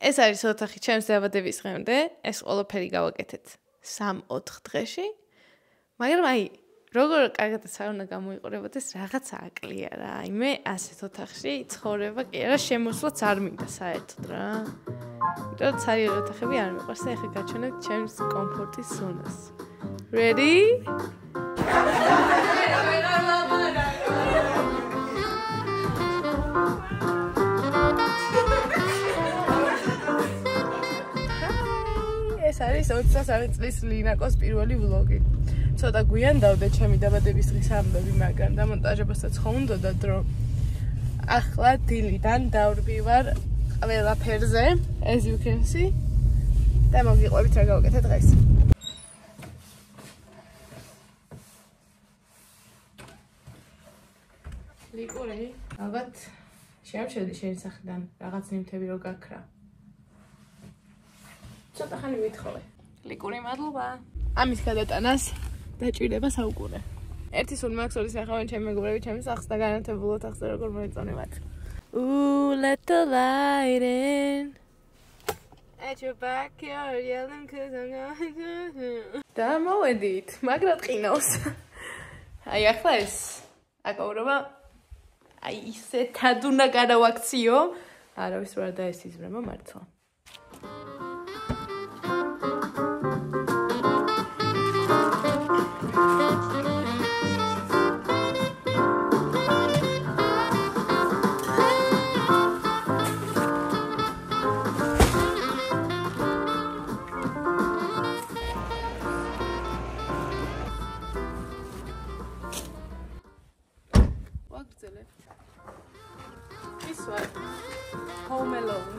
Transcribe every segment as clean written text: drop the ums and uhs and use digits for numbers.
ეს არის ოთახი ჩემს დაბადების დღემდე, ეს ყველაფერი გავაკეთეთ 3-4 დღეში. მაგრამ აი, როგორ კარგადაც არ უნდა გამოიყურებოდეს, რაღაცა აკლია რა. აი მე ასეთ ოთახში ცხოვრება კი არა, შემოსვლაც არ მინდა საერთოდ რა. იმიტომ ცარიელი ოთახები არ მიყვარს და ეხლა გაჩვენებთ ჩემს კომფორტის ზონას. Ready? ეს არის 29 წლის ლინაკოს პირველი ვლოგი. ცოტა გვიან დავდე ჩემი დაბადების დღის ამბები, მაგრამ დამონტაჟებასაც ხო უნდოდა დრო. ახლა დილიდან დავრბივარ ყველაფერზე, as you can see. და მოგიყვებით რა გავაკეთე დღეს. ლიკური, ალბათ შემჩევდი შენი სახლიდან რაღაც ნივთები რო გაქრა. ცოტა ხანი მithხოვე. ლიკური, მადლობა. ამის გადატანას დაჭირდება საუკუნე. ერთი სულ მაქვს, ორი სახავენ ჩემი მეგობრები ჩემს სახლს და განათებულ ოთახს როგორ მოეწონებათ. Ooh, let the light in. At your backyard yelling 'cause I'm going. და მოვედით, მაგრად ყინავს. აი ახლა ეს აკავრობა აი ისეთად უნდა გადავაქციო. არავის რა დაესიზმრება მართლა. This one, Home Alone.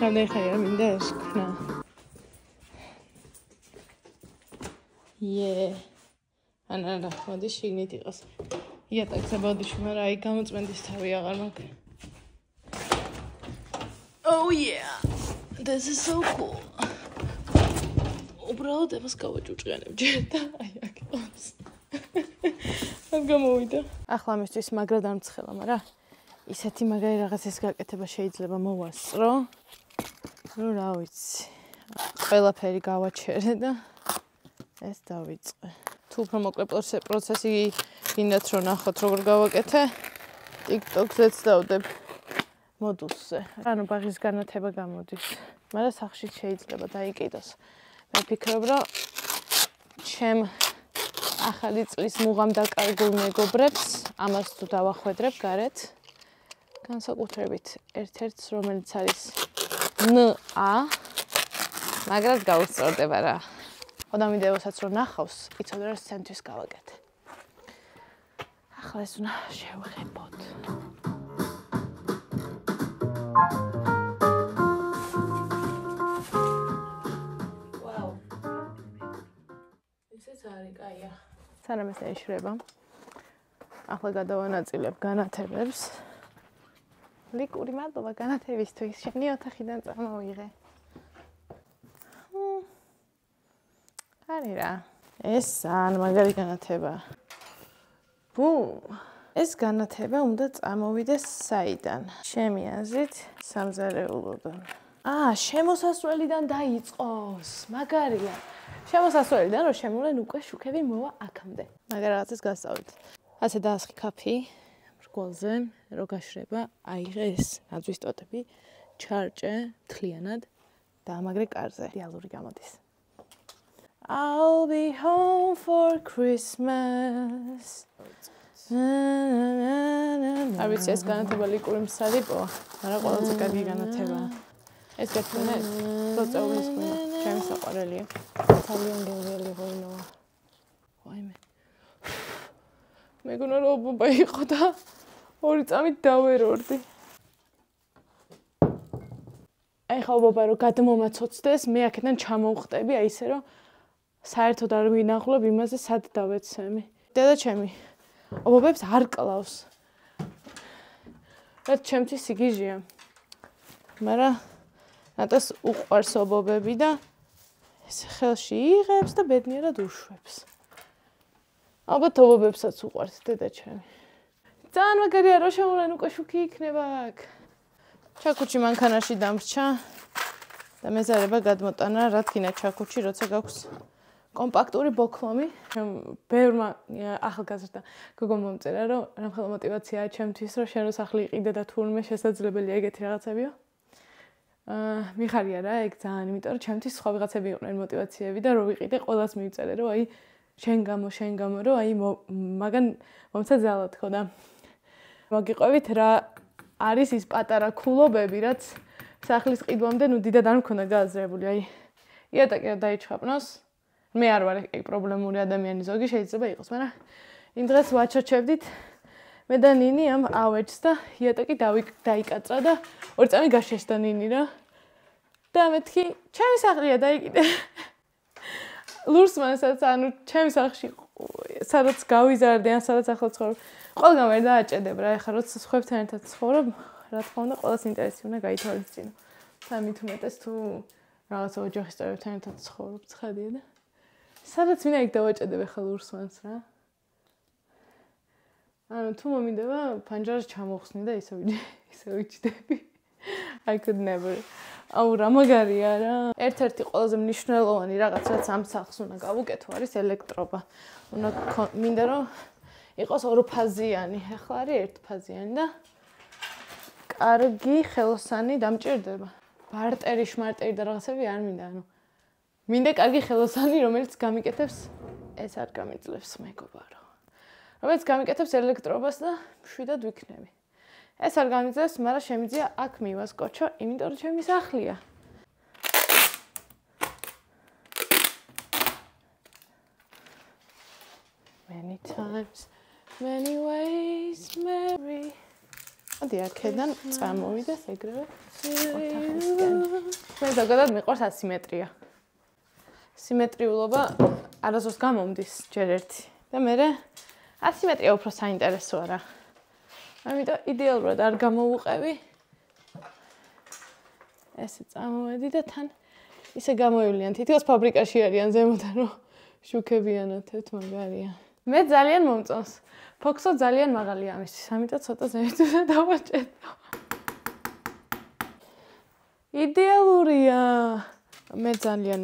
რამდენი ხანი არ მინდა ეს ქნა. არა, მოდი შიგნით იყოს. იატაკზე ბოდიში, მაგრამ აი გამოწმენდის თავი აღარ მაქვს. Oh yeah. This is so cool. უბრალოდ ებას გავაჭუჭყიანებ ჯერ და აი აქ ყავს. ამ გამოვიდა. ახლა მისთვის მაგრად არ მცხელა, მაგრამ ისეთი მაგარი რაღაცის გაკეთება შეიძლება მოვასწრო. ნუ რა ვიცი. ყველაფერი გავაჩერე და ეს დავიწყე. თუ უფრო მოკლე პროცესი გინდათ რომ ნახოთ როგორ გავაკეთე, TikTok-ზეც დავდებ მოდულზე. ანუ ბაღის განათება გამოდის, მაგრამ სახლში შეიძლება დაიკიდოს. მე ვფიქრობ, რომ ჩემ ახალი წლის მუღამ დაკარგულ მეგობრებს ამას თუ დავახვედრებ გარეთ, განსაკუთრებით ერთ-ერთს, რომელიც არის NA, მაგრად გაუსწორდება რა. ოდამ ვიდეოსაც რომ ნახავს, იცოდე რომ სცენთვის გავაკეთე. ახლა ეს უნდა შევღებოთ. ვაუ. ისეც არის კაია. სანამ ეს ეშრება. ახლა გადავანაწილებ განათებებს. ლიკური, მადლობა განათებისთვის. შენი ოთახიდან წამოვიღე. არის რა. ეს ან მაგარი განათება. ბუმ. ეს განათება უნდა წამოვიდეს საიდან? ჩემი აზრით, სამზარეულოდან. შემოსასვლელიდან დაიწყოს. მაგარია. შემოსასვლელიდან რომ შემოვლენ უკვე შუქები მოვა აქამდე. მაგრამ რაღაცას გასწავლეთ. ასე დაასხი კაფი რგოლზე, რო გაშრება, აიღე ეს ნაძვის ტოტები, ჩარჭე მთლიანად და ამაგრე კარზე. რეალური გამოდის. I'll be home for Christmas. არ ვიცი ეს განათება ლიკური მსალიპოა, მაგრამ ყველაზე კარგი განათება. ეს გეცნეთ, წოწეულის მქონე, ჩემი საყვარელია. ძალიან გემრიელი ღვინოა. ვაიმე. მეგონა რომ ობობა იყო და 2 წამით დავერორდი. აი ხა ობობა რომ გადმომაცოცდეს, მე აქედან ჩამოვხტები, აი ისე რომ საერთოდ არ ვინახულებ იმაზე სად დავეცემი. დედა ჩემი ობობებს არ კლავს. რაც ჩემთვის სიგიჟია. მაგრამ ნატას უყვარს ობობები და ეს ხელში იღებს და ბედნიერად უშვებს. ალბათ ობობებსაც უყვართ დედა ჩემი. ძალიან მაგარია რომ შემოვლენ უკვე შუქი იქნება აქ. ჩაქუჩი მანქანაში დამრჩა და მეზარება გადმოტანა რადგან ჩაქუჩი როცა გაქვს კომპაქტური ბოქლომი. ბევრმა ახალგაზრდა გოგო მომწერა რომ რამხელა мотиваციაა ჩემთვის რომ შენ რო სახლი იყიდე და თურმე შესაძლებელია ეგეთი რაღაცებიო. მიხარია რა ეგ ძალიან, იმიტომ რომ ჩემთვის სხვა ვიღაცები იყვნენ мотиваციები და რო ვიყიდე ყველას მივწერე რომ აი შენ გამო რომ აი მაგან მომცა ძალა თქო და მოგიყვებით რა არის ის პატარა ქულობები რაც სახლის ყიდვამდე ნუ დიდად არ მქონდა გააზრებული აი იატაკი დაიჩხაპნოს მე არ ვარ ეგ პრობლემური ადამიანი ზოგი შეიძლება იყოს მაგრამ იმ დღეს ვაჩოჩებდით მე და ნინი ამ ავეჯს და იატაკი დაიკაწრა და ორი წამი გაშეშდა ნინი რა და მეთქი ჩემი სახლია დაიკიდე ლურსმანსაც ანუ ჩემი სახლში სადაც გავიზარდე ან სადაც ახლა ცხოვრობ ყველგან ვერ დააჭედებ რა ეხლა როცა სხვებთან ერთად ცხოვრობ რა თქმა უნდა ყველას ინტერესი უნდა გაითვალისწინო და მით უმეტეს თუ რაღაცა ოჯახის წევრებთან ერთად ცხოვრობ ცხადია და სადაც ვინა იქ დავაჭედებ ეხლა ლურსმანს რა ანუ თუ მომინდება ფანჯარას ჩამოხსნი და ისე ვიჭდები I could never აუ რა მაგარია რა ერთ-ერთი ყველაზე მნიშვნელოვანი რაღაც რაც ამ სახლს უნდა გავუკეთო არის ელექტრობა უნდა მინდა რომ იყოს ორფაზიანი ახლა არის ერთფაზიანი და კარგი ხელოსანი დამჭირდება ბარტერი შმარტერი და რაღაცები არ მინდა ანუ მინდა კარგი ხელოსანი რომელიც გამიკეთებს ეს არ გამიძლევს მეგობარო რომელიც გამიკეთებს ელექტრობას და მშვიდად ვიქნები ეს არ გამიძლევს მაგრამ შემიძლია აქ მივასკოჩო იმიტომ რომ ჩემი სახლია many times many ways Mary ადი აქედან წამოვიდეს ეგრევე ოთახისკენ მე ზოგადად მიყვარს ასიმეტრია სიმეტრიულობა არასდროს გამომდის ჯერ ერთი და მე ასიმეტრია უფრო საინტერესოა რა ამიტომ იდეალურად არ გამოვუყევი ესე წამოვედი და თან ისე გამოივლიან თითქოს ფაბრიკაში არიან ზემოდან რომ შუქებიანათეთ მაგარია მე ძალიან მომწონს ფოქსო ძალიან მაღალია ამისთვის ამიტომ ცოტა ზემოთვე დავაჭედო იდეალურია მე ძალიან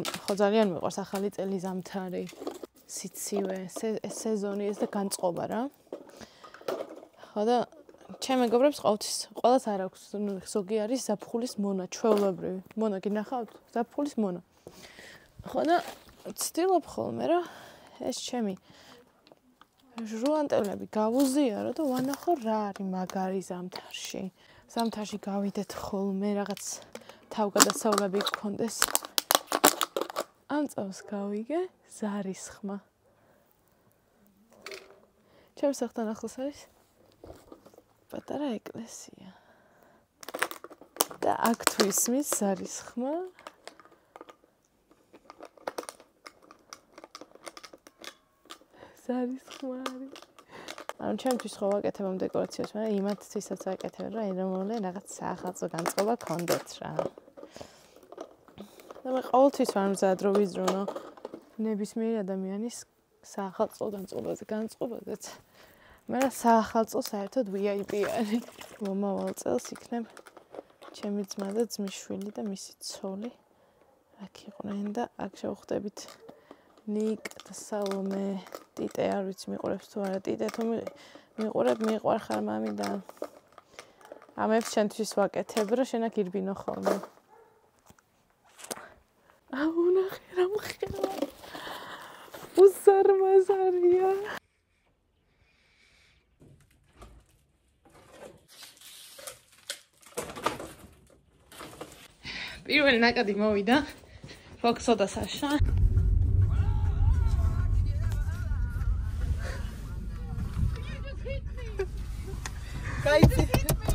მიყვარს ახალი წელი ზამთარი სიცივე სეზონი ეს და განწყობა რა ხო და ჩემ მეგობრებს ყოველთვის ყველას არ აქვს ზოგი არის ზაფხულის მონა ჩვეულებრივი მონა გინახავთ ზაფხულის მონა ხო და ცდილობ ხოლმე რა ეს ჩემი ჟუანტელები გავუზიარო და ვანახო რა არის მაგარი ზამთარში გავიდეთ ხოლმე რაღაც თავგადასავლები გქონდეს ამ წელს გავიგე ზარის ხმა ჩემს სახთან ახლოს არის პატარა ეკლესია და აქ თუ ისმის ზარის ხმა ზარის ხმა არის ანუ ჩემთვის ხო ვაკეთებ ამ დეკორაციას მაგრამ იმათთვისაც ვაკეთებ რომ ეროვნული რაღაც საახალწლო განწყობა გქონდეთ რა და მე ყოველთვის ვარ მზად რომ ვიზრუნო ნებისმიერი ადამიანის საახალწლო განწყობაზეც მაგრამ საახალწლო საერთოდ VIP არის მომავალ წელს იქნებ ჩემი ძმა და ძმის შვილი და მისი ცოლი აქ იყვნენ და აქ შევხვდებით ნიკ და სალომე ტიტე არ ვიცი მიყურებს თუ არა ტიტე თუ მიყვარხარ მამი და ამებს შენთვის ვაკეთებ რომ შენ აქ ირბინო ხოლმე აუ ნახე რა მხელა უზარმაზარია პირველი ნაკადი მოვიდა ფოქსო და საშა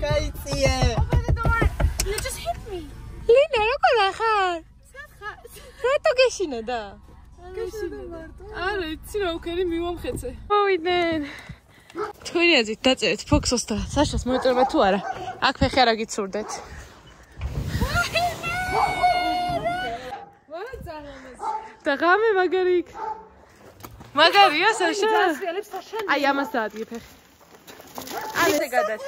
Kaitie. Open the door. You just hit me. Lina, როგორ ახარ? რატო გეშინე და? გეშინე მარტო. არა, იცი რა უკერი მივამხეცე. მოვიდნენ. თქვენი აზრით დაწერეთ ფოქსოს და საშას მოეწოება თუ არა? აქ ფეხი არა გიცურდეთ. და ღამე მაგარი იქ. მაგარია საშა? აი ამას დაადგე ფეხი. ან ესე გადას.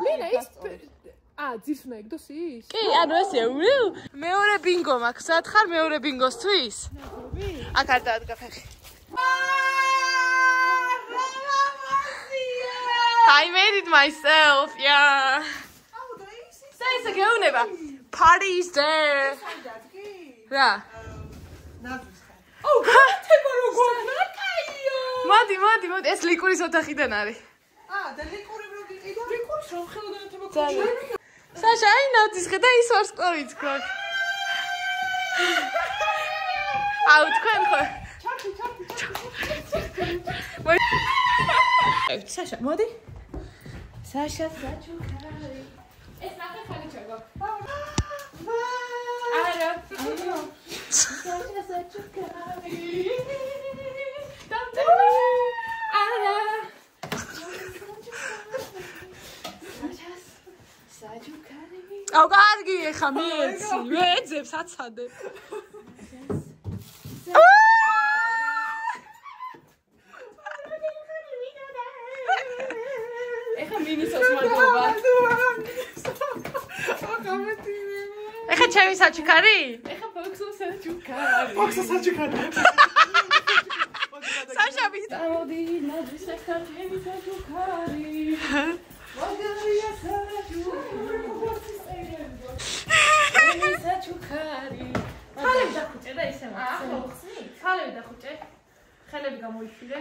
ლინა ის ძირს უნდა იგდოს ის? კი, ანუ ესეა. მეორე ბინგო მაქვს. სათხარ მეორე ბინგოსთვის? აქ არ დადგა ფეხი. I made it myself. Yeah. Say it's a geuneba. Party is there. რა? აუ, გათება როგორ ნაკაიო. მოდი, ეს ლიკურის ოთახიდან არის. და ლიკური რო გიყიდო, ლიკურის რომ ხელოდა ეთება ძალიან. საშა, აი ნაძის ხედა ის ვარსკვლავიც გვაქვს. აუ, თქვენ ხო? ჩარტი. საშა, მოდი. საშა საჩუქარი. ეს ნახე ხალი ჩაგო. არა. საშა საჩუქარი. არა. საჩუქარი. აუ, კარგი, ეხა მიეცი. ვეძებს აცადე. ეხა მინისოს მადლობა. ეხა ჩემი საჩუქარი? ეხა ფოქსოს საჩუქარი. საშა ვით. დაოდი ნაძვის ეხა ჩემი საჩუქარი. მაგარია საჩუქარი. ხალები დახუჭე და ისე მაგ. ხალები დახუჭე. ხელები გამოიშვირე.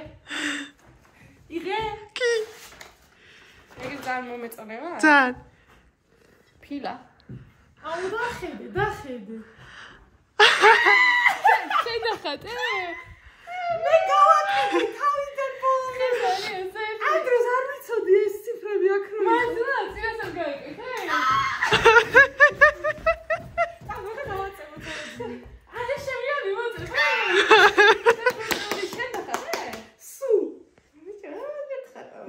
იღე? კი. ეგ ძალიან მომეწონება? ძალიან. ფილა. აუ დახედე. შენახატე? მე გავაკეთე თავიდან ბოლომდე. ადრეს არ ვიცოდი ეს ციფრები აქ რომ. მართლა, წინასწარ გაიკეთე? მაგა დავაწევო თორემ. არა შემიძლია მივაწევ. შენახატე? სუ.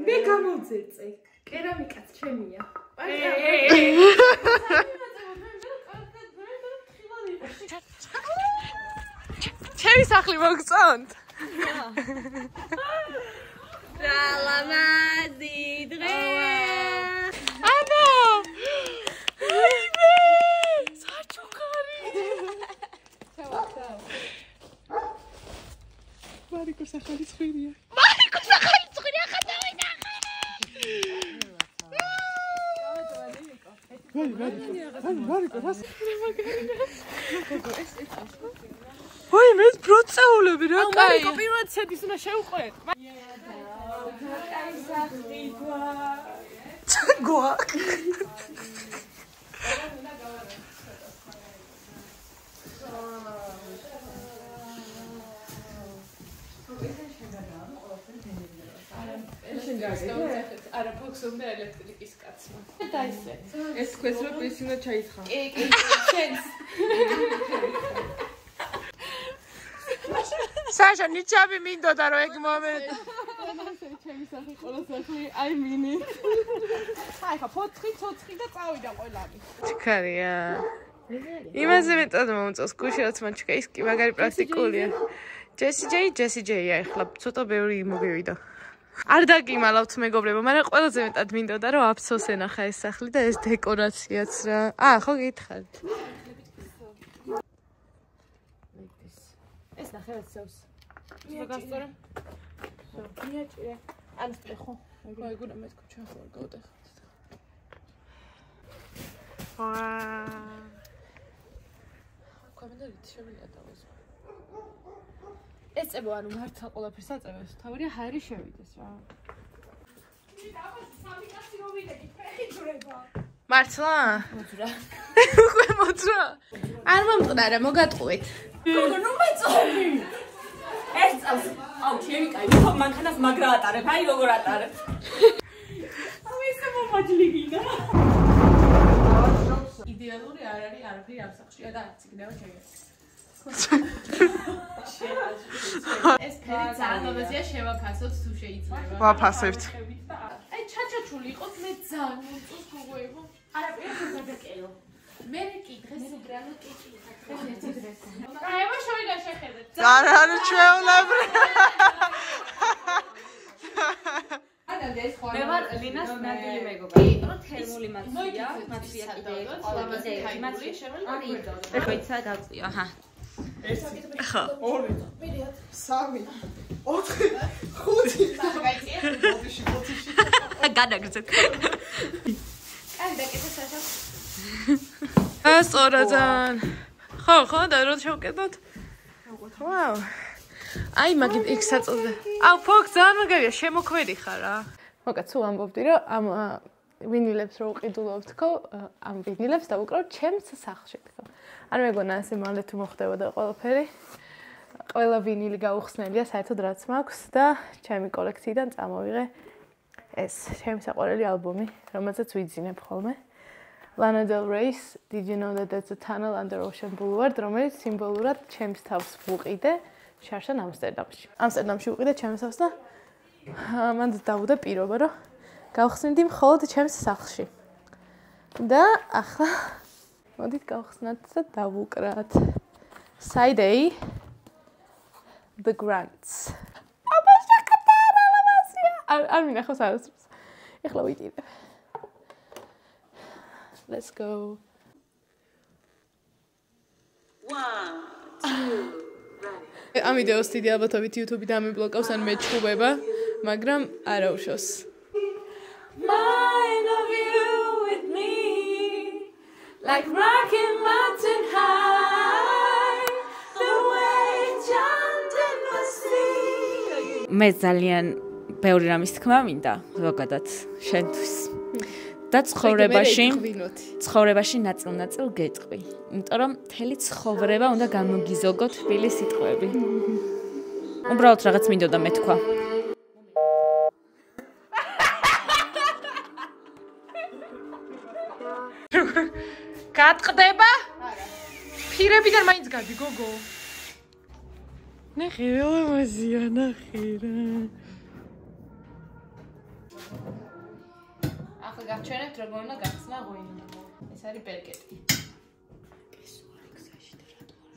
მე გამოვძერწე. კერამიკაც ჩემია. ჩემი სახლი მოგწონთ? ლამაზი დღე. ანა! საჩუქარი. მარიკოს ახალი ცხვირია. ხა დავინახე. მარიკო, რას? ой, მეც პროცეულები რა კაი. მარიკო პირველად შედის უნდა შევყვეთ. გვაქვს. არა ფოქსონდა ელექტრიკის კაცმა. და ისე. ეს ქვეს რო პისინა ჩაიცხა. კი, შენს. საშა ნიჩაბი მინდოდა რომ ეგ მომენტი. ჩემი სახე ყველა სახლი, I mean it. აი ხა ფოცხი, ცოცხი და წავიდა ყველანი. ჩქარია. იმაზე მეტად მომწონს გუშინაც მაჩკა ის კი მაგარი პრაქტიკულია. ჯესი ჯეია ახლა ცოტა ბევრი მოგევიდა. არ დაგიმალავთ მეგობრებო, მაგრამ ყველაზე მეტად მინდოდა რომ აფსოს ენახა ეს სახლი და ეს დეკორაციაც რა. ხო გითხარით. ეს ნახე ვაცავს. ისე გასწორე. მიაჭირე. ანს პეხო. აი გუნა მე თქო ჩვენ ხარ გავდეხოთ. ვაა. კომენტარით შემიძლია დავაზრო. ეწებო ანუ მართლა ყველაფერს აწევს. თავია ჰარი შევიდეს რა. მართლა? მოძრა. უკვე მოძრა. არ მომწყდა, მოგატყუეთ. გოგო, ნუ მეწონი. ეს წავს. აუ, ჩემი კაი, ხო მანქანას მაგრა ატარებ, აი როგორ ატარებ. აუ, ისე მომაჯლიგინა. იდეალური არ არის არაფერი ამ სახლშია და არც იქნება შეგეცი. ეს ფერი ძალიან ლამაზია, შევაფასოთ თუ შეიძლება. ვაფასებთ. აი, ჩაჩაჩული იყოს, მე ძალიან მომწონს გოგოებო. არაფერი გადაკელო. მე კი დღეს უბრალოდ კიჭი დღეს. აი, აბა შევიდა შეხედეთ. არა, ჩვეულებრივ. მე ვარ ლინას ნადილი მეგობარი. რო თერმული მაცვია, მაცვია კიდე ყველა მაცვია, მაცვია შერველი. ეხლა იცა გავწიო, აჰა. ხო. 2 3 4 5 გადაგრძელე. აი დაკეთე საშა. სწორად. ხო, და რო შევკეთოთ. ვაუ. აი მაგით იქ საწოდე. აუ ფოქ ძალიან მაგარია, შემოქმედი ხარ რა. მოკაც სულ ამბობდი რომ ამ ვინილებს რო უყიდულობთ თქო, ამ ვინილებს დავუკრავ ჩემს სახლში თქო. არ მეგონა ასე მალე თუ მოხდებოდა ყველაფერი. ყველა ვინილი გაუხსნელია საერთოდ რაც მაქვს და ჩემი კოლექციიდან წამოვიღე ეს ჩემი საყვარელი ალბომი, რომელსაც ვიძინებ ხოლმე. Lana Del Rey's Did You Know That There's a Tunnel Under Ocean Boulevard, რომელიც სიმბოლურად ჩემს თავს ვუყიდე შარშან ამსტერდამში. ამსტერდამში ვუყიდე ჩემს თავს და მან დავუდა პირობა, რომ გავხსნიდი მხოლოდ ჩემს სახლში. და ახლა მოდით გავხსნათ და დავუკრათ. Side A The Grants. აბა შეკატარა ლამაზია. არ მინახავს არასდროს. ეხლა ვიტირებ. Let's go. 1 2 ამ ვიდეოს დიდი ალბათობით YouTube-იდან ამიბლოკავს ან მეჩხუბება, მაგრამ არა უშავს. Mind of you with me like rocking mountain high the way chanting the sea. მე ძალიან ბევრი რამის თქმა მინდა ზოგადად შენთვის. და ცხოვრებაში ნაწილ-ნაწილ გეტყვი. იმიტომ რომ მთელი ცხოვრება უნდა გამოგიზოგო თბილი სიტყვები. უბრალოდ რაღაც მინდოდა მეთქვა. გატყდება? არა. ფირებიდან მაინც გადი, გოგო. ნახე, ლამაზია, ნახე რა. ახლა გავჩვენებთ როგორ უნდა გახსნა ღვინო. ეს არის ბერკეტი. ეს ორი გზაში და რატო არ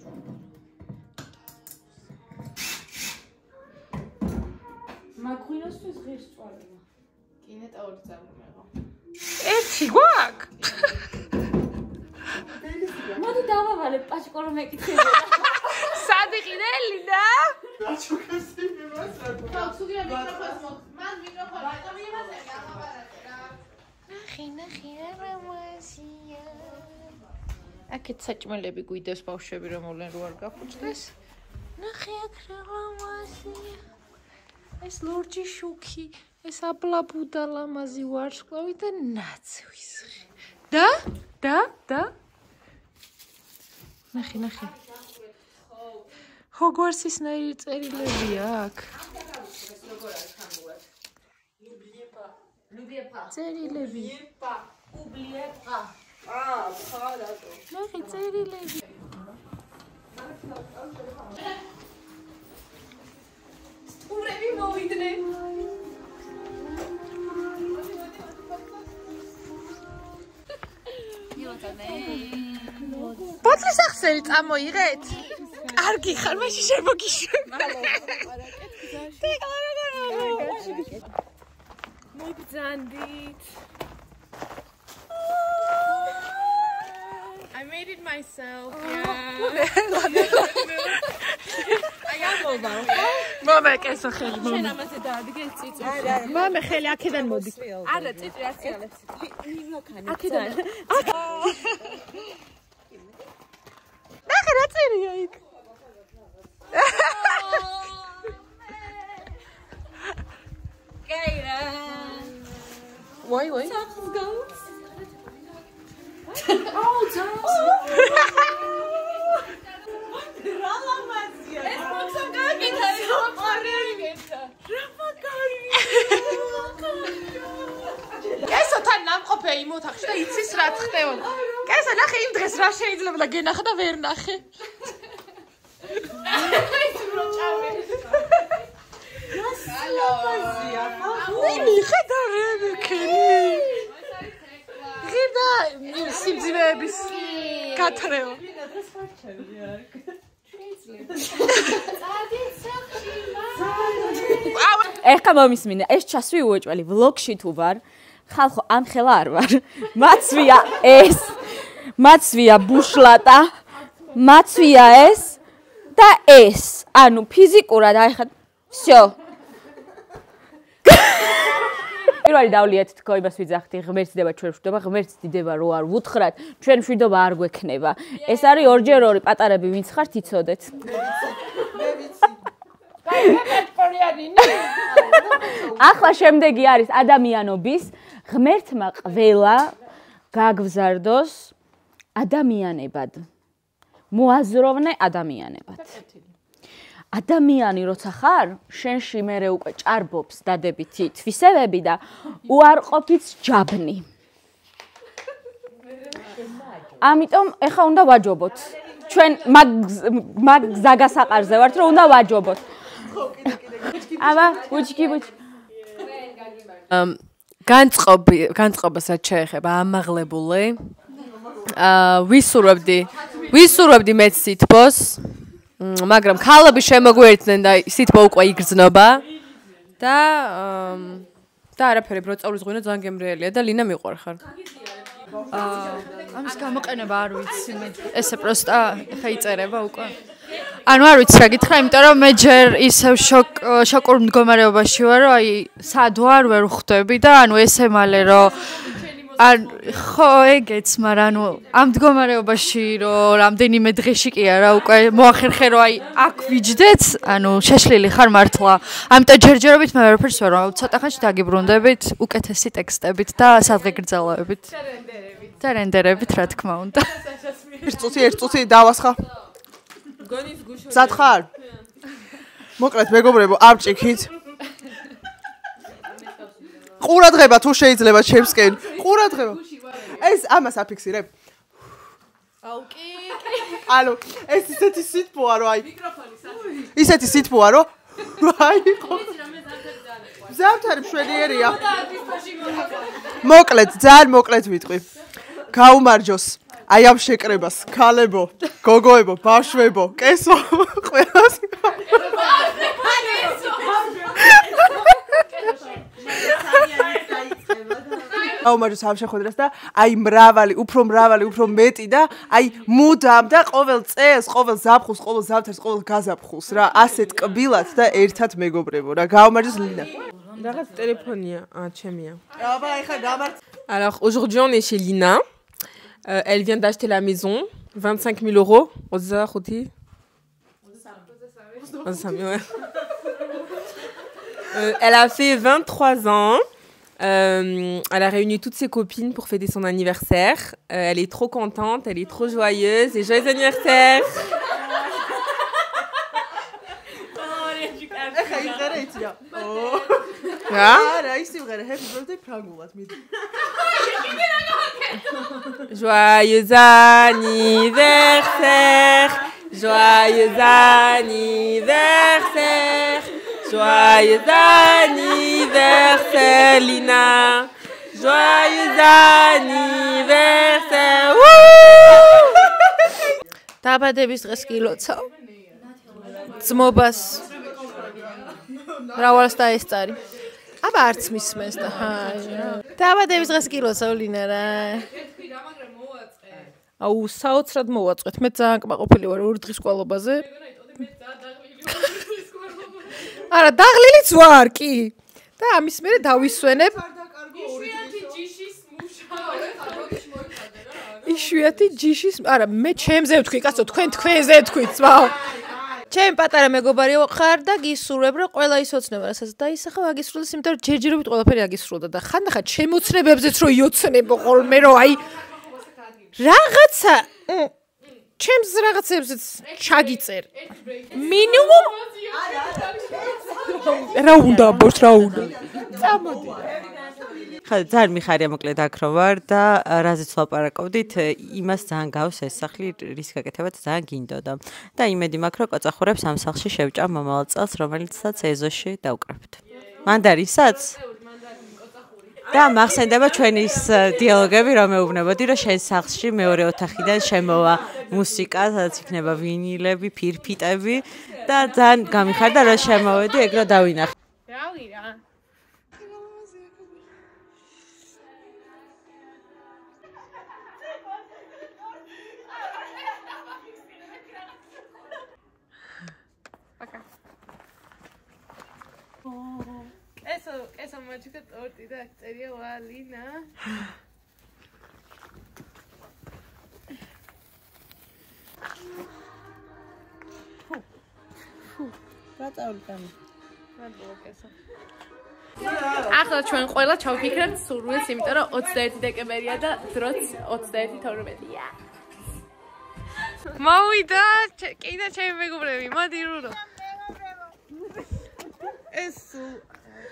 მაგვინოსთვის ღირს წვალება. კინეტა ორი წამომეღო. ერთი გვაქვს? მოდი დავავალე პაჭკორო მეკითხება. სად იყიდე ლინა? აჩუქესი მიმასრებ. ხო, სუგია მიკროფონს მოგ. მან მიკროფონი რატომ იმასები აღაბარაკე რა. ნახე რამაზია. აქეთ საჭმელები გვიდევს ბავშვები რომ მოვლენ რო არ გაფუჭდეს. ნახე აქ რამაზია. ეს ლორჯი შუქი, ეს აბლაბუდა ლამაზი ვარსკვლავი და ნაცვისხი. და ნახე. ჰოგვორტსის ნაირი წერილებია აქ. წერილები. ნახე წერილები. სტუმრები მოვიდნენ. პოწლის ახსელი წამოიღეთ? კარგი ხარ, მაშინ შემოგიშვებ. მოგძანდით. I made it myself. Mama, კესო ხელი მომ. შენ ამაზე დაადგე წიწი. მამე ხელი აქედან მოდი. არა, წიწი არ ცილებს. აქედან. ნახე რა წერია იქ. კაირა. ვაი. სახს გაქვს. ეს მოხსა გაკეთა ყარეიგეთა. კესო თან ნამყოფია იმ ოთახში და იცის რა ხდება. კესო ნახე იმ დღეს რა შეიძლება და გენახა და ვერ ნახე. ის რო ჭამე. ნინი ხედავები ქენი. ღირდა სიმძიმეების გათრევა. ეხა მომისმინე, ეს ჩასვი უეჭველი ვლოგში თუ ვარ, ხალხო ამ ხელა არ ვარ. მაცვია ეს. მაცვია ბუშლატა. მაცვია ეს და ეს. ანუ ფიზიკურად აი ხა всё. პირველი დავლიათ თქო იმას ვიძახდი, ღმერთს დება ჩვენ მშვიდობა, ღმერთს დიდება რო არ ვუთხრათ, ჩვენ მშვიდობა არ გვექნება. ეს არის 2x2 პატარები, ვინც ხართ იცოდეთ. ახლა შემდეგი არის ადამიანობის ღმერთმა ყველა გაგზარდოს ადამიანებად. მოაზროვნე ადამიანებად. ადამიანი როცა ხარ, შენში მერე უკვე ჭარბობს დადებითი თვისებები და უარყოფით ჯაბნი. ამიტომ ეხა უნდა ვაჯობოთ. ჩვენ მაგ ზაგასაყარზე ვართ, რომ უნდა ვაჯობოთ. აბა, ბუჩკი. განწყობას რაც შეეხება ამაღლებული. ვისურვებდი მეც სითბოს. მაგრამ ქალები შემოგვიერთდნენ და სითბო უკვე იგრძნობა და არაფერი ბროწауლის ღვინო ძალიან გემრიელია და ლინა მიყვარხარ. ამის გამოყენება არ ვიცი მე. ესე პროსტა ხა იწერება უკვე. ანუ არ ვიცი რა გითხრა, იმიტომ რომ მე ჯერ ისევ შოკურ მდგომარეობაში ვარ, რომ აი სად ვერ ვხვდები და ანუ ესე მალე რომ ხო ეგეც, მაგრამ ანუ ამ მდგომარეობაში რომ რამდენიმე დღეში კი არა უკვე მოახერხე რომ აი აქ ვიჯდეთ, ანუ შეშლილი ხარ მართლა. ამიტომ ჯერჯერობით მე ვერაფერს ვერ ვამბობ, ცოტა ხანში დაგიბრუნდებით უკეთესი ტექსტებით და სადღე გრძელებით. და რენდერებით რა თქმა უნდა. ერთ წუთი დავასხა. სათხარ. მოკლედ მეგობრებო, აბჭიქით. ყურადღება თუ შეიძლება ჩემსკენ. ყურადღება. ეს ამას აფიქსირებ. აუ კი. ალო, ეს ისეთი სიტყვაა რომ აი ისეთი სიტყვაა რომ აი ხო. ზამთარი მშვენიერია. მოკლედ, ძალიან მოკლედ ვიტყვი. გაუმარჯოს. აი ამ შეკრებას, ქალებო, გოგოებო, ბავშვებო, კესო, ყველას. გაუმარჯოს ამ შეხვედრას და აი უფრო მეტი და აი მუდამ და ყოველ წელს, ყოველ ზაფხულს, ყოველ ზამთარს, ყოველ გაზაფხულს რა, ასეთ კბილად და ერთად მეგობრებო რა. გაუმარჯოს ლინა. რაღაც ტელეფონია, ჩემია. აბა ეხა გამართ. Alors aujourd'hui on est chez Lina. Elle vient d'acheter la maison, 25 000 €. Elle a fait 23 ans. Elle a réuni toutes ses copines pour fêter son anniversaire. Elle est trop contente, elle est trop joyeuse. Et joyeux anniversaire! Joyeux anniversaire, joyeux anniversaire, joyeux anniversaire Lina, joyeux anniversaire. დაბადების დღეს გილოცავ. ძმობას. რავალს და ეს წარი. აბა არც მისმენს და დაბადების დღეს გილოცავ ლინა რა. აუ საოცრად მოვაწყეთ. მე ძალიან კმაყოფილი ვარ 2 დღის ყოლობაზე. არა, დაღლილიც ვარ კი. და ამის მერე დავისვენებ. იშვიათი ჯიშის, არა, მე ჩემზე ვთქვი, კაცო, თქვენ თქვენზე თქვით, ძმაო. ჩემი პატარა მეგობარი ხარ და გისურვებ, რომ ყველა ის ოცნება, რასაც დაისახა, აგისრულდეს, იმიტომ რომ ჯერჯერობით ყველაფერი აგისრულდა და ხანდახან ჩემ ოცნებებზეც რომ იოცნებო ხოლმე, რომ აი რაღაცა ჩემს რაღაცებზეც ჩაგიწერ. მინიმუმ რა უნდა ბორს რა უნდა. წამოდი. ხა ძალიან მიხარია მოკლედ აქ რო ვარ და რაზეც ვაპარაკობდით, იმას ძალიან გავს ეს სახლი, რის გაკეთებაც ძალიან გინდოდა. და იმედი მაქვს, რომ კოწახურებს ამ სახლში შევჭამ მომავალ წელს, რომელიცაც ეზოში დავკრებთ. მანდარინსაც? და მახსენდება ჩვენი ის დიალოგები, რომ მეუბნებოდი, რომ შენ სახლში მეორე ოთახიდან შემოვა მუსიკა, სადაც იქნება ვინილები, ფირფიტები და ძალიან გამიხარდა, რომ შემოვედი, ეგ რა დავინახე. რა წავი რა. Пока. Eso machuca tortita, წერია ვალინა. რა წავლიკამი? მადლობა. ახლა ჩვენ ყველა ჩავფიქრებთ სურვილს, იმიტომ რომ 21 დეკემბერია და დროც 21-12-ია. მოვიდა, კიდე ჩემი მეგობრები, მოდი რულო. ეს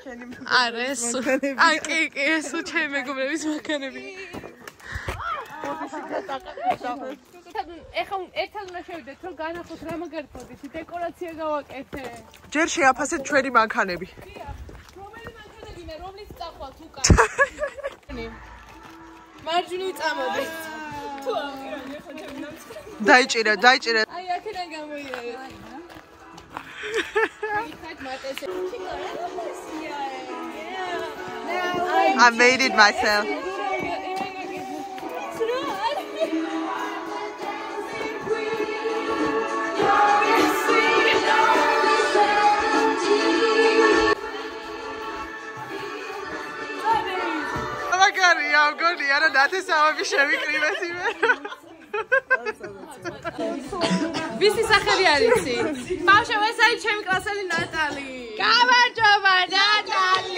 შენი არა ეს კი ეს ჩემი მეგობრების მანქანები. ეხლა ერთად უნდა შევიდეთ, რომ განახოთ რა მაგარფოდით, დეკორაცია გავაკეთე. ჯერ შეაფასეთ ჩვენი მანქანები. რომელი მანქანები მე რომლის წახვალთ უკან? მარჯვნივ წამოდი. თუ ამირანი ხო ჩემი ნამცხრა. დაიჭირე. აი აქედან გამოიარე. I made it myself. I'm going to get that is how we shall be creative. ვისი სახელი არის ისი? ბავშვო, ეს არის ჩემი კლასელი ნატალი. გამარჯობა ნატალი.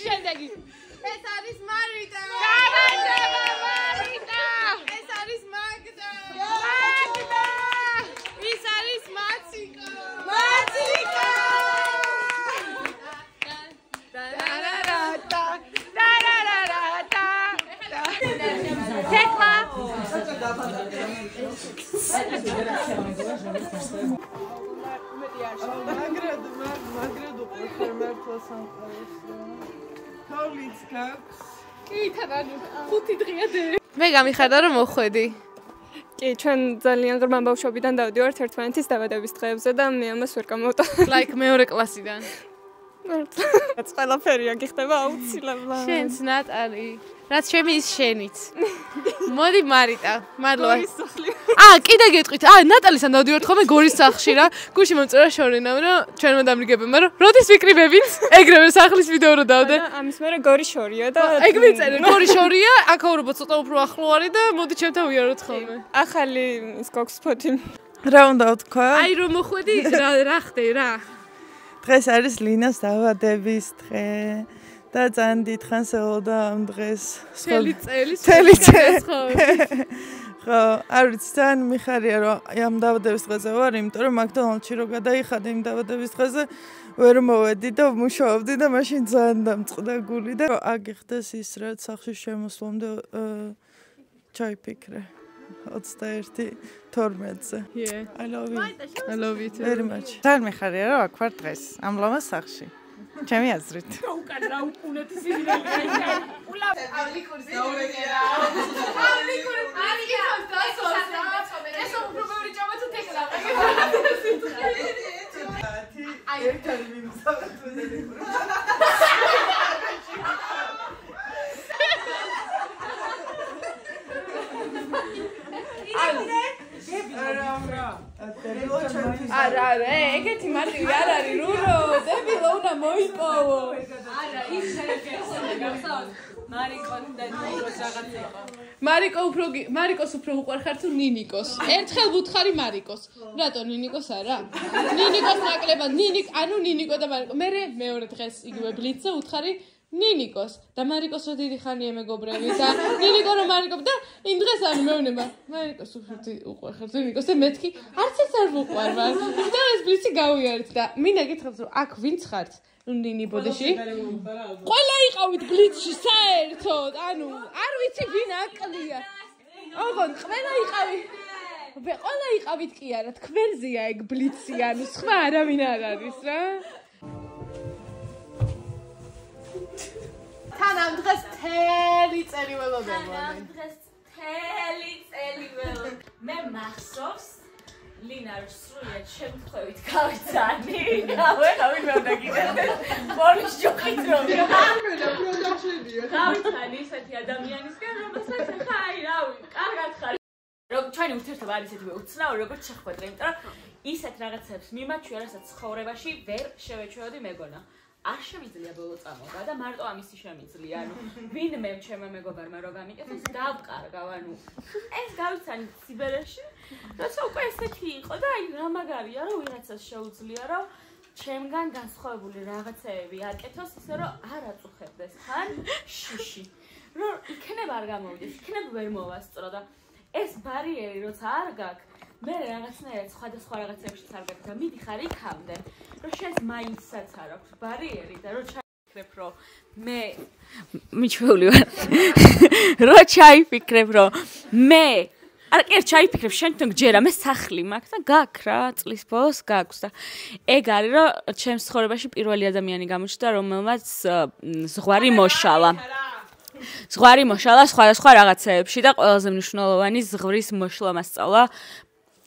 შემდეგი. ეს არის მარიტა. გამარჯობა მარიტა. ეს არის მაგდა. მაგდა. ის არის მაციკა. მაციკა. მე გამიხარდა რომ მოხვედი. კი, ჩვენ ძალიან ღრმა ბავშვობიდან დავდივართ ერთმანეთის დაბადების დღეებზე და მე ამას ვერ გამოვტო. Like მეორე კლასიდან. რაც ყველაფერია გიხდება აუცილებლად. შენც ნატალი. რაც ჩემი ის შენიც. მოდი მარიტა, მადლობა. კიდე გეტყვით. ნატალისთან დავდივართ ხოლმე გორის სახლში რა. გუშინ მომწერა შორინამ რომ ჩვენ მომდამრიგებებმა რომ როდის ვიკრიბებით? ეგრევე სახლის ვიდეო რო დავდე. ამის მერე გორი შორია და ეგ მიწერე, გორი შორია, აქაურობა ცოტა უფრო ახლო არის და მოდი ჩემთან ვიაროთ ხოლმე. ახალი ის გოქს ფოთი. რა უნდა ვთქვა? აი რომ მოხვედი რა ხდე რა. დღეს არის ლინას დაბადების დღე და ძალიან დიდხანს ელოდა ამ დღეს. წელი ხო, არ ვიცი, ძალიან მიხარია რომ ამ დაბადების დღეზე ვარ, იმიტომ რომ მაკდონალდში რო გადაიხადე იმ დაბადების დღეზე ვერ მოვედი და მუშაობდი და მაშინ ძალიან დამწყდა გული და აგიხდეს ის რაც სახში შემოსვლამდე ჩაიფიქრე 21-12-ზე. Yeah. I love you. I love you too. Very much. ძალიან მიხარია რომ აქ ვარ დღეს ამ ლამას სახში. ჩემი აზრით. უკან რა უკუნეთი სიგნალია. ულა ავლიკურის დაურეკერა. ავლიკურის მარია დასოს რა. ეს უფრო ბევრი ჭამა თუ თეკლა. აი ერთად მიმსავრა თუ არა, ეგეთი მარტივი არ არის, რულო, დებილო უნდა მოიპოვო. არა, ის შეგეხსენე, გახსოვთ? მარიკოს და ნინიკოს რაღაც იყო. მარიკოს უფრო უყვარხარ თუ ნინიკოს? ერთხელ ვუთხარი მარიკოს. რატო ნინიკოს არა? ნინიკოს ნაკლებად, ანუ ნინიკო და მარიკო. მე მეორე დღეს იგივე ბლიცზე უთხარი ნინიკოს და მარიკოს რო დიდი ხანია მეგობრები და ნინიკო რო მარიკო და იმ დღეს არ მეუბნება მარიკოს უყვარხარ ნინიკოს და მეთქი არც ეს არ ვუყვარ მაგრამ და ეს ბლიცი გავიარეთ და მინდა გითხრათ რომ აქ ვინც ხართ ნინი ბოდიში ყველა იყავით ბლიცში საერთოდ ანუ არ ვიცი ვინ აკლია ოღონ ყველა იყავით ყველა იყავით კი არა თქვენზეა ეგ ბლიცი ანუ სხვა არავინ არ არის რა თან ამ დღეს თელი წელი ველოდებოდი. ამ დღეს თელი წელი ველოდი. მე მახსოვს ლინა სრულიად შემთხვევით გავიცანი. რავი უნდა გიგებდეს. პოლის ჯოხით რომ. გავიცანი ისეთი ადამიანისგან, რომელსაც ხა აი რავი, კარგად ხარ. რომ ჩვენი ურთიერთობა არის ისეთი უცნაური, როგორც შეხვედრა, იმიტომ რომ ისეთ რაღაცებს მიმაჩვია, რასაც ცხოვრებაში ვერ შევეჩვეოდი მეგონა. არ შემიძლია ბოლო წამოვა და მარტო ამისი შემიძლია. ანუ ვინმე ჩემმა მეგობარმა რო გამიკეთოს, დავყარგავ, ანუ ეს გავიცანი სიბერეში, როცა უკვე ესეთი იყო და აი რა მაგარია, რომ ვიღაცას შეუძლია, რომ ჩემგან განსხვავებული რაღაცეები აკეთოს, ისე რომ არ აწუხებდეს ხან შიში. რომ იქნება არ გამოვიდეს, იქნება ვერ მოვასწრო და ეს ბარიერი როცა არ გაქვს, მე რაღაცნაირად სხვადასხვა რაღაცებში არ გაქვს და მიდიხარ იქამდე, რომ შენს მაინდსაც არ აქვს ბარიერი და რომ ჩაიფიქრებ, რომ მე მიჩვეული ვარ. რომ ჩაიფიქრებ, რომ მე არ კი ჩაიფიქრებ, შენ თვითონ გჯერა, მე სახლი მაქვს და გაქვს რა, წლის ბოლოს გაქვს და ეგ არის, რომ ჩემს ცხოვრებაში პირველი ადამიანი გამოჩნდა, რომელმაც ზღვარი მოშალა. ზღვარი მოშალა სხვადასხვა რაღაცეებში და ყველაზე მნიშვნელოვანი ზღვრის მოშლა მასწავლა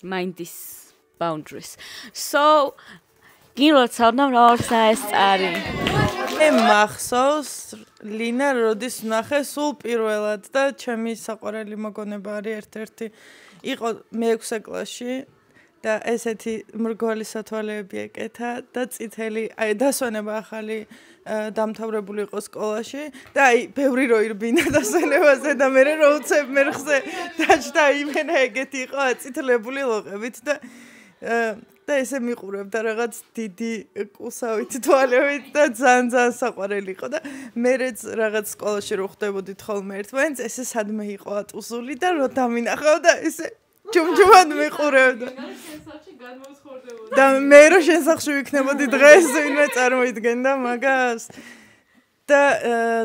minds boundaries. So გილოცავდა მრავალს ეს არის. მე მახსოვს ლინა როდის ნახე სულ პირველად და ჩემი საყვარელი მოგონება არის ერთ-ერთი იყო მე-6 კლასში და ესეთი მრგვალი სათვალეები ეკეთა და წითელი აი დასვენება ახალი დამთავრებული იყო სკოლაში და აი ბევრი რო ირბინა დასვენებაზე და მე რო უცებ მერხზე დაჭდა იმენა ეგეთი იყო აწითლებული ლოყებით და ესე მიყურებდა რაღაც დიდი კუსავით თვალებით და ძალიან საყვარელი იყო და მერეც რაღაც სკოლაში რო ხვდებოდით ხოლმე ერთმანეთს ესე სადმე იყო ატუსული და რო დამინახავ და ესე ჯუმჯუმად მიყურებდა და მე რო შენ სახლში ვიქნებოდი დღეს ვინმე წარმოიდგენდა მაგას და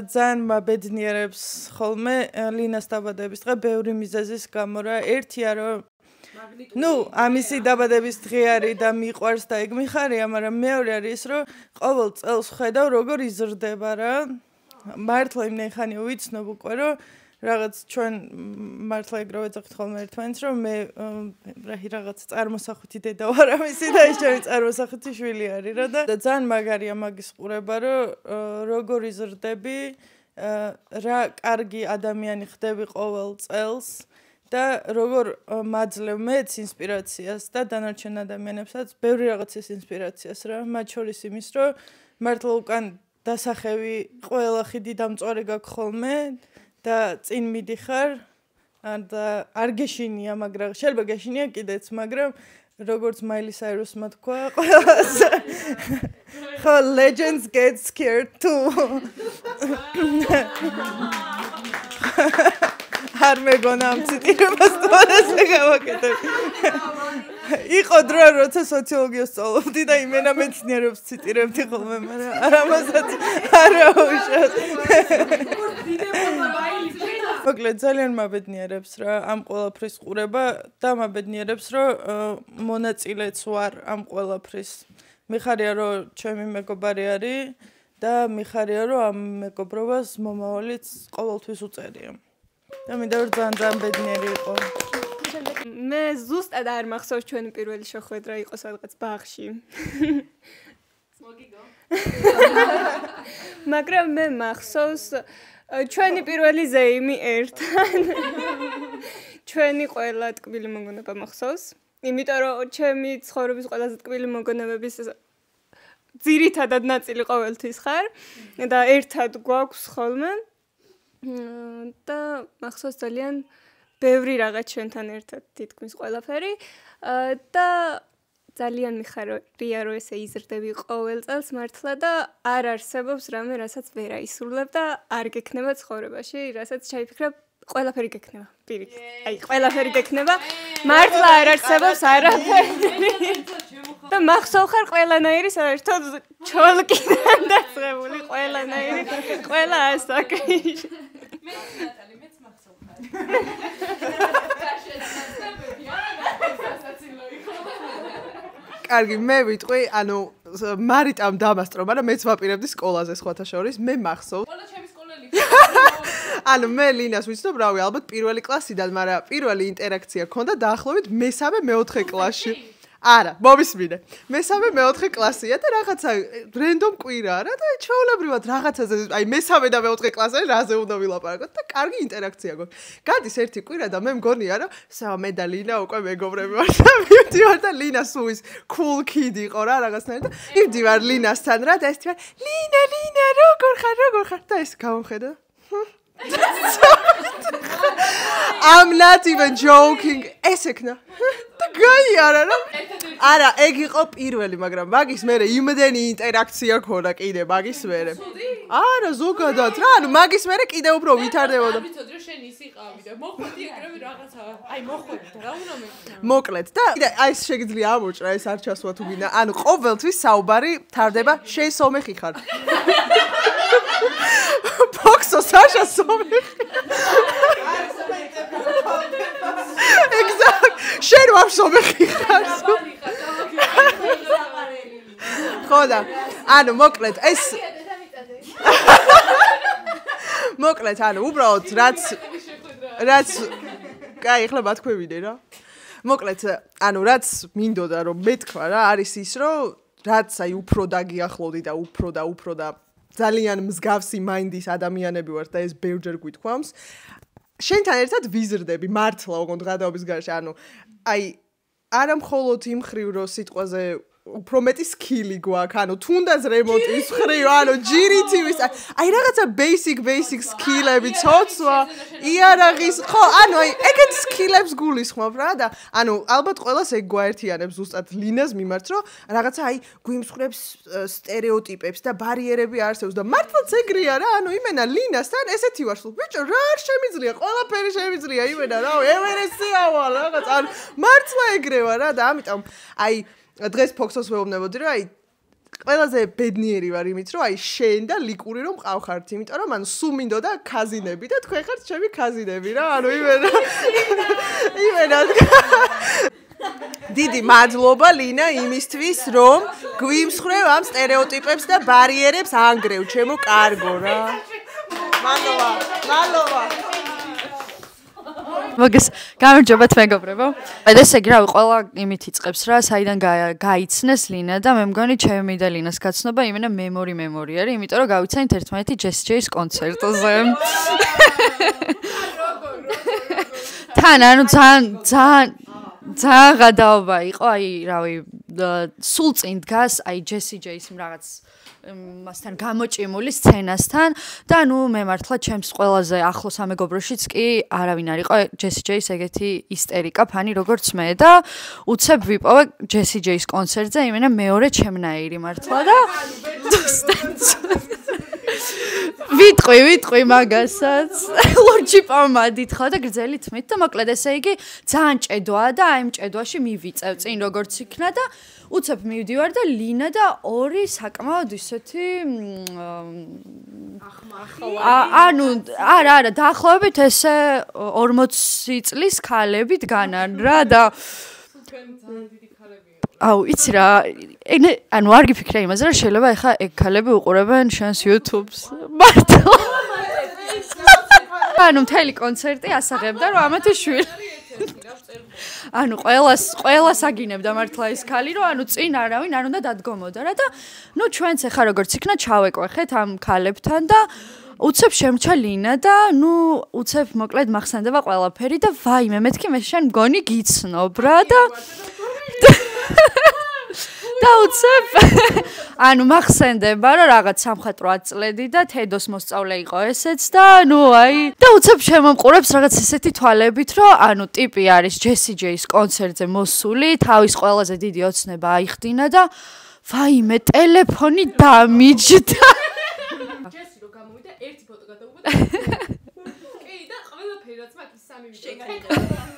ძალიან მაბედნიერებს ხოლმე ლინას დაბადების დღე ბევრი მიზეზის გამო რა ერთია რომ ნუ ამისი დაბადების დღე არის და მიყვარს და ეგ მიხარია, მაგრამ მეორე არის ის, რომ ყოველ წელს ხედავ როგორ იზრდება რა. მართლა იმნახანია ვიცნობ უკვე, რომ რაღაც ჩვენ მართლა ეგრევე ვეძახით ხოლმე ერთმანეთს, რომ მე რაღაც წარმოსახვითი დედა ვარ ამისი და ის ჩემი წარმოსახვითი შვილი არის რა და ძალიან მაგარია მაგის ყურება, რომ როგორ იზრდები, რა კარგი ადამიანი ხდები ყოველ წელს. და როგორ მაძლევ მეც ინსპირაციას და დანარჩენ ადამიანებსაც ბევრი რაღაცის ინსპირაციას რა მათ შორის იმის რომ მართლა უკან დასახევი ყველა ხიდი დამწვარი გაქვს ხოლმე და წინ მიდიხარ და არ გეშინია მაგრამ შეიძლება გეშინია კიდეც მაგრამ როგორც მაილი საირუსმა თქვა ყველას ხო legends get scared too არ მეგონა ამ ციტირებას თვალზე გავაკეთებ. იყო დრო როცა სოციოლოგიას სწავლობდი და იმენა მეცნიერებს ციტირებდი ხოლმე, მაგრამ არამასაც არა უშავს. მოკლედ ძალიან მაბედნიერებს რა ამ ყველაფრის ყურება და მაბედნიერებს რომ მონაწილეც ვარ ამ ყველაფრის. მიხარია რომ ჩემი მეგობარი არის და მიხარია რომ ამ მეგობრობას მომავალიც ყოველთვის უწერია. და მინდა რომ ძალიან ბედნიერი იყო. მე ზუსტად არ მახსოვს ჩვენი პირველი შეხვედრა იყო სადღაც ბაღში. მოგიგო. მაგრამ მე მახსოვს ჩვენი პირველი ზეიმი ერთთან. ჩვენი ყველა ტკბილი მოგონება მახსოვს. იმიტომ რომ ჩემი ცხოვრების ყველაზე ტკბილი მოგონებების ძირითადად ნაწილი ყოველთვის ხარ და ერთად გვაქვს ხოლმე. და მახსოვს ძალიან ბევრი რაღაც ჩვენთან ერთად თითქმის ყველაფერი და ძალიან მიხარია რომ ესე იზრდები ყოველ წელს მართლა და არ არსებობს რამე რასაც ვერ აისრულებ და არ გექნება ცხოვრებაში რასაც ჩაიფიქრებ ყველაფერი გექნება პირიქით აი ყველაფერი გექნება მართლა არ არსებობს არაფერი და მახსოვ ხარ ყველანაირი საერთოდ ჩოლკიდან დაწყებული ყველანაირი ყველა ასაკი მე ნატალი მეც მახსოვ ხარ კარგი მე ვიტყვი ანუ მარიტამ დამასწრო მაგრამ მეც ვაპირებდი სკოლაზე სხვათა შორის მე მახსოვ სკოლა ჩემი სკოლელი ანუ მე ლინას ვიცნობ რავი ალბათ პირველი კლასიდან მაგრამ პირველი ინტერაქცია ქონდა დაახლოებით მესამე-მეოთხე კლასში არა, მომისმინე. მესამე-მეოთხე კლასია და რაღაცა რენდომ კვირაა რა და ჩვეულებრივად რაღაცაზე აი მესამე და მეოთხე კლასზე რაზე უნდა ვილაპარაკოთ და კარგი ინტერაქცია გვაქვს. გადის ერთი კვირა და მე მგონია რომ მე და לינה უკვე მეგობრები ვართ და მივდივარ და לינה სულ ის cool kid იყო რა რაღაცნაირად და მივდივარ ლინასთან რა და ეს თქვა לינה როგორ ხარ და ეს გამომხედა I'm not even joking. ესექნა. და გაიარა რა. არა, ეგ იყო პირველი, მაგრამ მაგის მერე იმდენი ინტერაქცია ქონდა კიდე მაგის მერე. არა, ზოგადად რა, ანუ მაგის მერე კიდე უფრო ვითარდებოდა. ვიცოდი რომ შენ ის იყავი და მოხვდი ეგრევე რაღაცა. აი მოხვდი და რა უნდა მექნა. მოკლედ და აი ეს შეგიძლია ამოჭრა ეს არ ჩასვა თუ გინდა. ანუ ყოველთვის საუბარი თარდება შენ სომეხი ხარ. Boxo Sasha სომეხი. Exact. შენ ვარ სომეხი ხარ. ხოდა. ანუ მოკლედ ეს მოკლედ ანუ უბრალოდ რაც კაი ახლა მათქვევინე რა. მოკლედ ანუ რაც მინდოდა რომ მეთქვა რა არის ის რომ რაც აი უფრო დაგიახლოვდი და უფრო და ძალიან მსგავსი მაინდის ადამიანები ვართ და ეს ბევრჯერ გვითქვამს. შენთან ერთად ვიზრდები მართლა ოღონდ გადაობის გარშე, ანუ აი არა მხოლოდ იმ ხრივ რომ სიტყვაზე უფრო მეტი სკილი გვაქვს, ანუ თუნდაც რემონტის ხრივ, ანუ ჯირითივის, აი რაღაცა basic სკილები ცოცვა, იარაღის, ხო, ანუ აი ეგეთ სკილებს გულისხმობ რა და ანუ ალბათ ყველას ეგ გვაერთიანებს ზუსტად ლინას მიმართ, რომ რაღაცა აი გვიმსხვრებს სტერეოტიპებს და ბარიერები არსებობს და მართლაც ეგრეა რა, ანუ იმენა ლინასთან ესეთი ვარ სულ. ბიჭო, რა არ შემიძლია, ყველაფერი შემიძლია იმენა რა, ევერესტია ვალ რაღაც, ანუ მართლა ეგრევა რა და ამიტომ აი დღეს ფოქსოს ვეუბნებოდი რომ აი ყველაზე ბედნიერი ვარ იმით რომ აი შენ და ლიკური რომ მყავხართ იმიტომ რომ ანუ სულ მინდოდა კაზინები და თქვენ ხართ ჩემი კაზინები რა ანუ იმენა დიდი მადლობა ლინა იმისთვის რომ გვიმსხვრევ ამ სტერეოტიპებს და ბარიერებს ანგრევ ჩემო კარგო რა მადლობა მაგას გამარჯობათ მეგობრებო. ეს ეგ რავი ყველა იმით იწყებს რა, საიდან გაიცნეს ლინა და მე მგონი ჩემი და ლინას გაცნობა იმენა მემორი არის, იმიტომ რომ გავიცანით ერთმანეთი Jessie J-ის კონცერტზე. თან ანუ ძალიან გადაობა იყო, აი რავი, სულ წინ დგას აი Jessie J-ის რაღაც მასთან გამოჭიმული სცენასთან და ნუ მე მართლა ჩემს ყველაზე ახლოს ამეგობროშიც კი არავინ არ იყო Jessie J-ის ეგეთი ისტერიკა ფანი როგორც მე და უცებ ვიპოვე Jessie J-ის კონცერტზე იმენა მეორე ჩემნაირი მართლა და ვიტყვი მაგასაც ლურჯი პომადით ხო და გრძელი თმით და მოკლედ ესე იგი ძალიან ჭედოა და აი ამ ჭედვაში მივიწევ წინ როგორც იქნა და უცებ მივდივარ და ლინა და ორი საკმაოდ ისეთი ანუ არა დაახლოებით ესე 40 წლის ქალები დგანან რა და აუ იცი რა ანუ არ გიფიქრე იმაზე რომ შეიძლება ეხა ეგ ქალები უყურებენ შენს YouTube-ს მართლა ანუ მთელი კონცერტი ასაღებდა რომ ამათი შვილი ანუ ყველას აგინებდა მართლა ის ქალი რომ ანუ წინ არავინ არ უნდა დადგომოდა რა და ნუ ჩვენც ეხა როგორც იქნა ჩავეკვეხეთ ამ ქალებთან და უცებ შემრჩა ლინა და ნუ უცებ მოკლედ მახსენდება ყველაფერი და ვაიმე მეთქი მე შენ მგონი გიცნობ რა და და უცებ ანუ მახსენდება რომ რაღაც 3-4 წლედი და თედოს მოსწავლე იყო ესეც და ნუ აი და უცებ შემომყურებს რაღაც ესეთი თვალებით რომ ანუ ტიპი არის Jessie J-ის კონცერტზე მოსული თავის ყველაზე დიდი ოცნება აიხდინა და ვაიმე ტელეფონი დამიჯდა Jessie რო გამოვიდა ერთი ფოტო გადაუღდა კი და ყველაფერი რაც მაგ სამი ვიდეო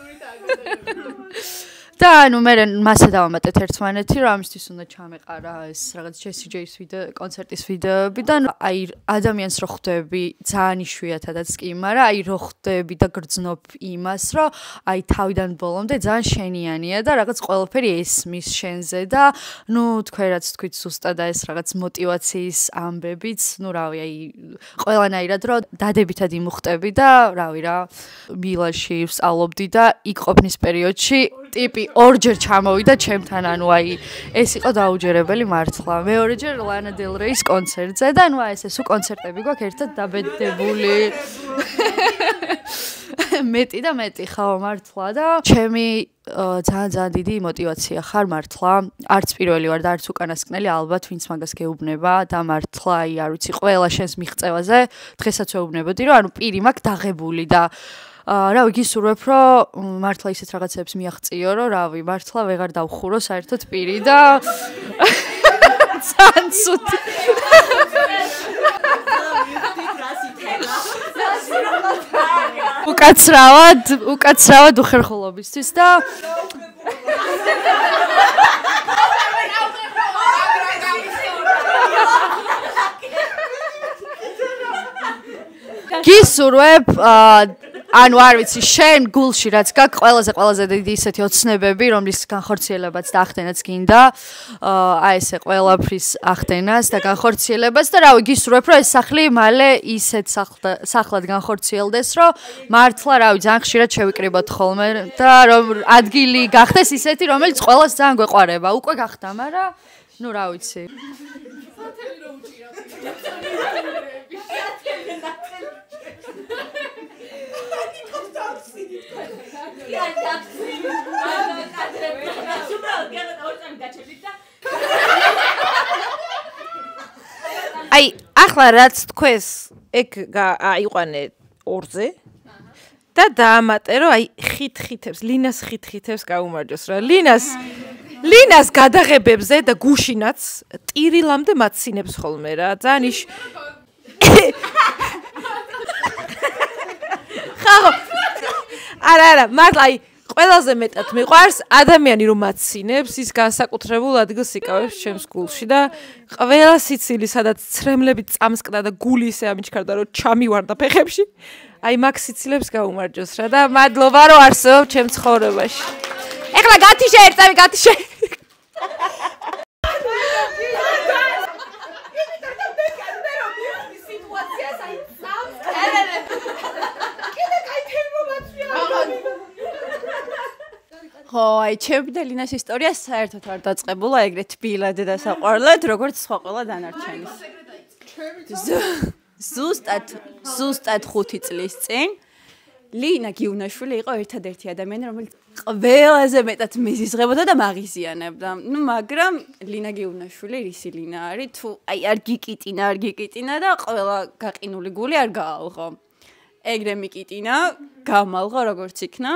და ანუ მე მასე დავამატეთ ერთმანეთი რომ ამისთვის უნდა ჩამეყარა ეს რაღაც Jessie J-ის ვიდეო კონცერტის ვიდეოები და აი ადამიანს რო ხვდები ძალიან იშვიათადაც კი მაგრამ აი რო ხვდები და გრძნობ იმას რომ აი თავიდან ბოლომდე ძალიან შენიანია და რაღაც ყველაფერი ესმის შენზე და ნუ თქვენ რაც თქვით ზუსტად ეს რაღაც мотиваციის ამბებიც ნუ რავი აი ყველანაირად რომ დადებითად იმუხტები და რავი რა მილანში ვსწავლობდი და იქ ყოფნის პერიოდში ტიპი ორჯერ ჩამოვიდა ჩემთან ანუ აი ეს იყო დაუჯერებელი მართლა მეორეჯერ ლანა დელ რეის კონცერტზე და ნუ აი ეს კონცერტები გვაქვს ერთად დაბედებული მეტი და მეტი ხო მართლა და ჩემი ძალიან დიდი мотиваცია ხარ მართლა არც პირველი ვარ და არც უკანასკნელი ალბათ ვინც მაგას გეუბნება და მართლა აი არ ვიცი ყველა შენს მიღწევაზე დღესაც ვეუბნებოდი რომ ანუ პირი მაქვს დაღებული და რავი გისურვებ რომ მართლა ისეთ რაღაცებს მიაღწიო რომ რავი მართლა ვეღარ დავხურო საერთოდ პირი და ძალიან ცუდი უკაცრავად უხერხულობისთვის და გისურვებ ანუ არ ვიცი შენ გულში რაც გაქვს ყველაზე დიდი ისეთი ოცნებები რომლის განხორციელებაც და ახდენაც გინდა აი ესე ყველაფრის ახდენას და განხორციელებას და რავი გისურვებ რომ ეს სახლი მალე ისეთ სახლად განხორციელდეს რომ მართლა რავი ძალიან ხშირად შევიკრიბოთ ხოლმე და რომ ადგილი გახდეს ისეთი რომელიც ყველას ძალიან გვეყვარება უკვე გახდა მაგრამ ნუ რა ვიცი აი ახლა რაც თქვენს ეგ აიყვანე ორზე და დაამატე რომ აი ხითხითებს ლინას ხითხითებს გაუმარჯოს რა ლინას გადაღებებზე და გუშინაც ტირილამდე მაცინებს ხოლმე რა ძალიან ხახო არა მართლა აი ყველაზე მეტად მიყვარს ადამიანი რომ მაცინებს ის განსაკუთრებულ ადგილს იკავებს ჩემს გულში და ყველა სიცილი სადაც ცრემლები წამსკდა და გული ისე ამიჩქარდა რომ ჩამივარდა ფეხებში აი მაგ სიცილებს გაუმარჯოს რა და მადლობა რომ არსებობ ჩემ ცხოვრებაში ეხლა გათიშე ერთავი გათიშე ხო, აი ჩემი და ლინას ისტორია საერთოდ არ დაწყებულა ეგრეთ ბილად და საყვარლად, როგორც სხვა ყველა დანარჩენის. ზუსტად 5 წლის წინ ლინა გიუნაშვილი იყო ერთადერთი ადამიანი, რომელიც ყველაზე მეტად მიზიზღებოდა და მაღიზიანებდა. ნუ მაგრამ ლინა გიუნაშვილი რისი ლინა არის? თუ აი არ გიკიტინა და ყველა გაყინული გული არ გაალღო. ეგრე მიკიტინა, გამალღო როგორც იქნა.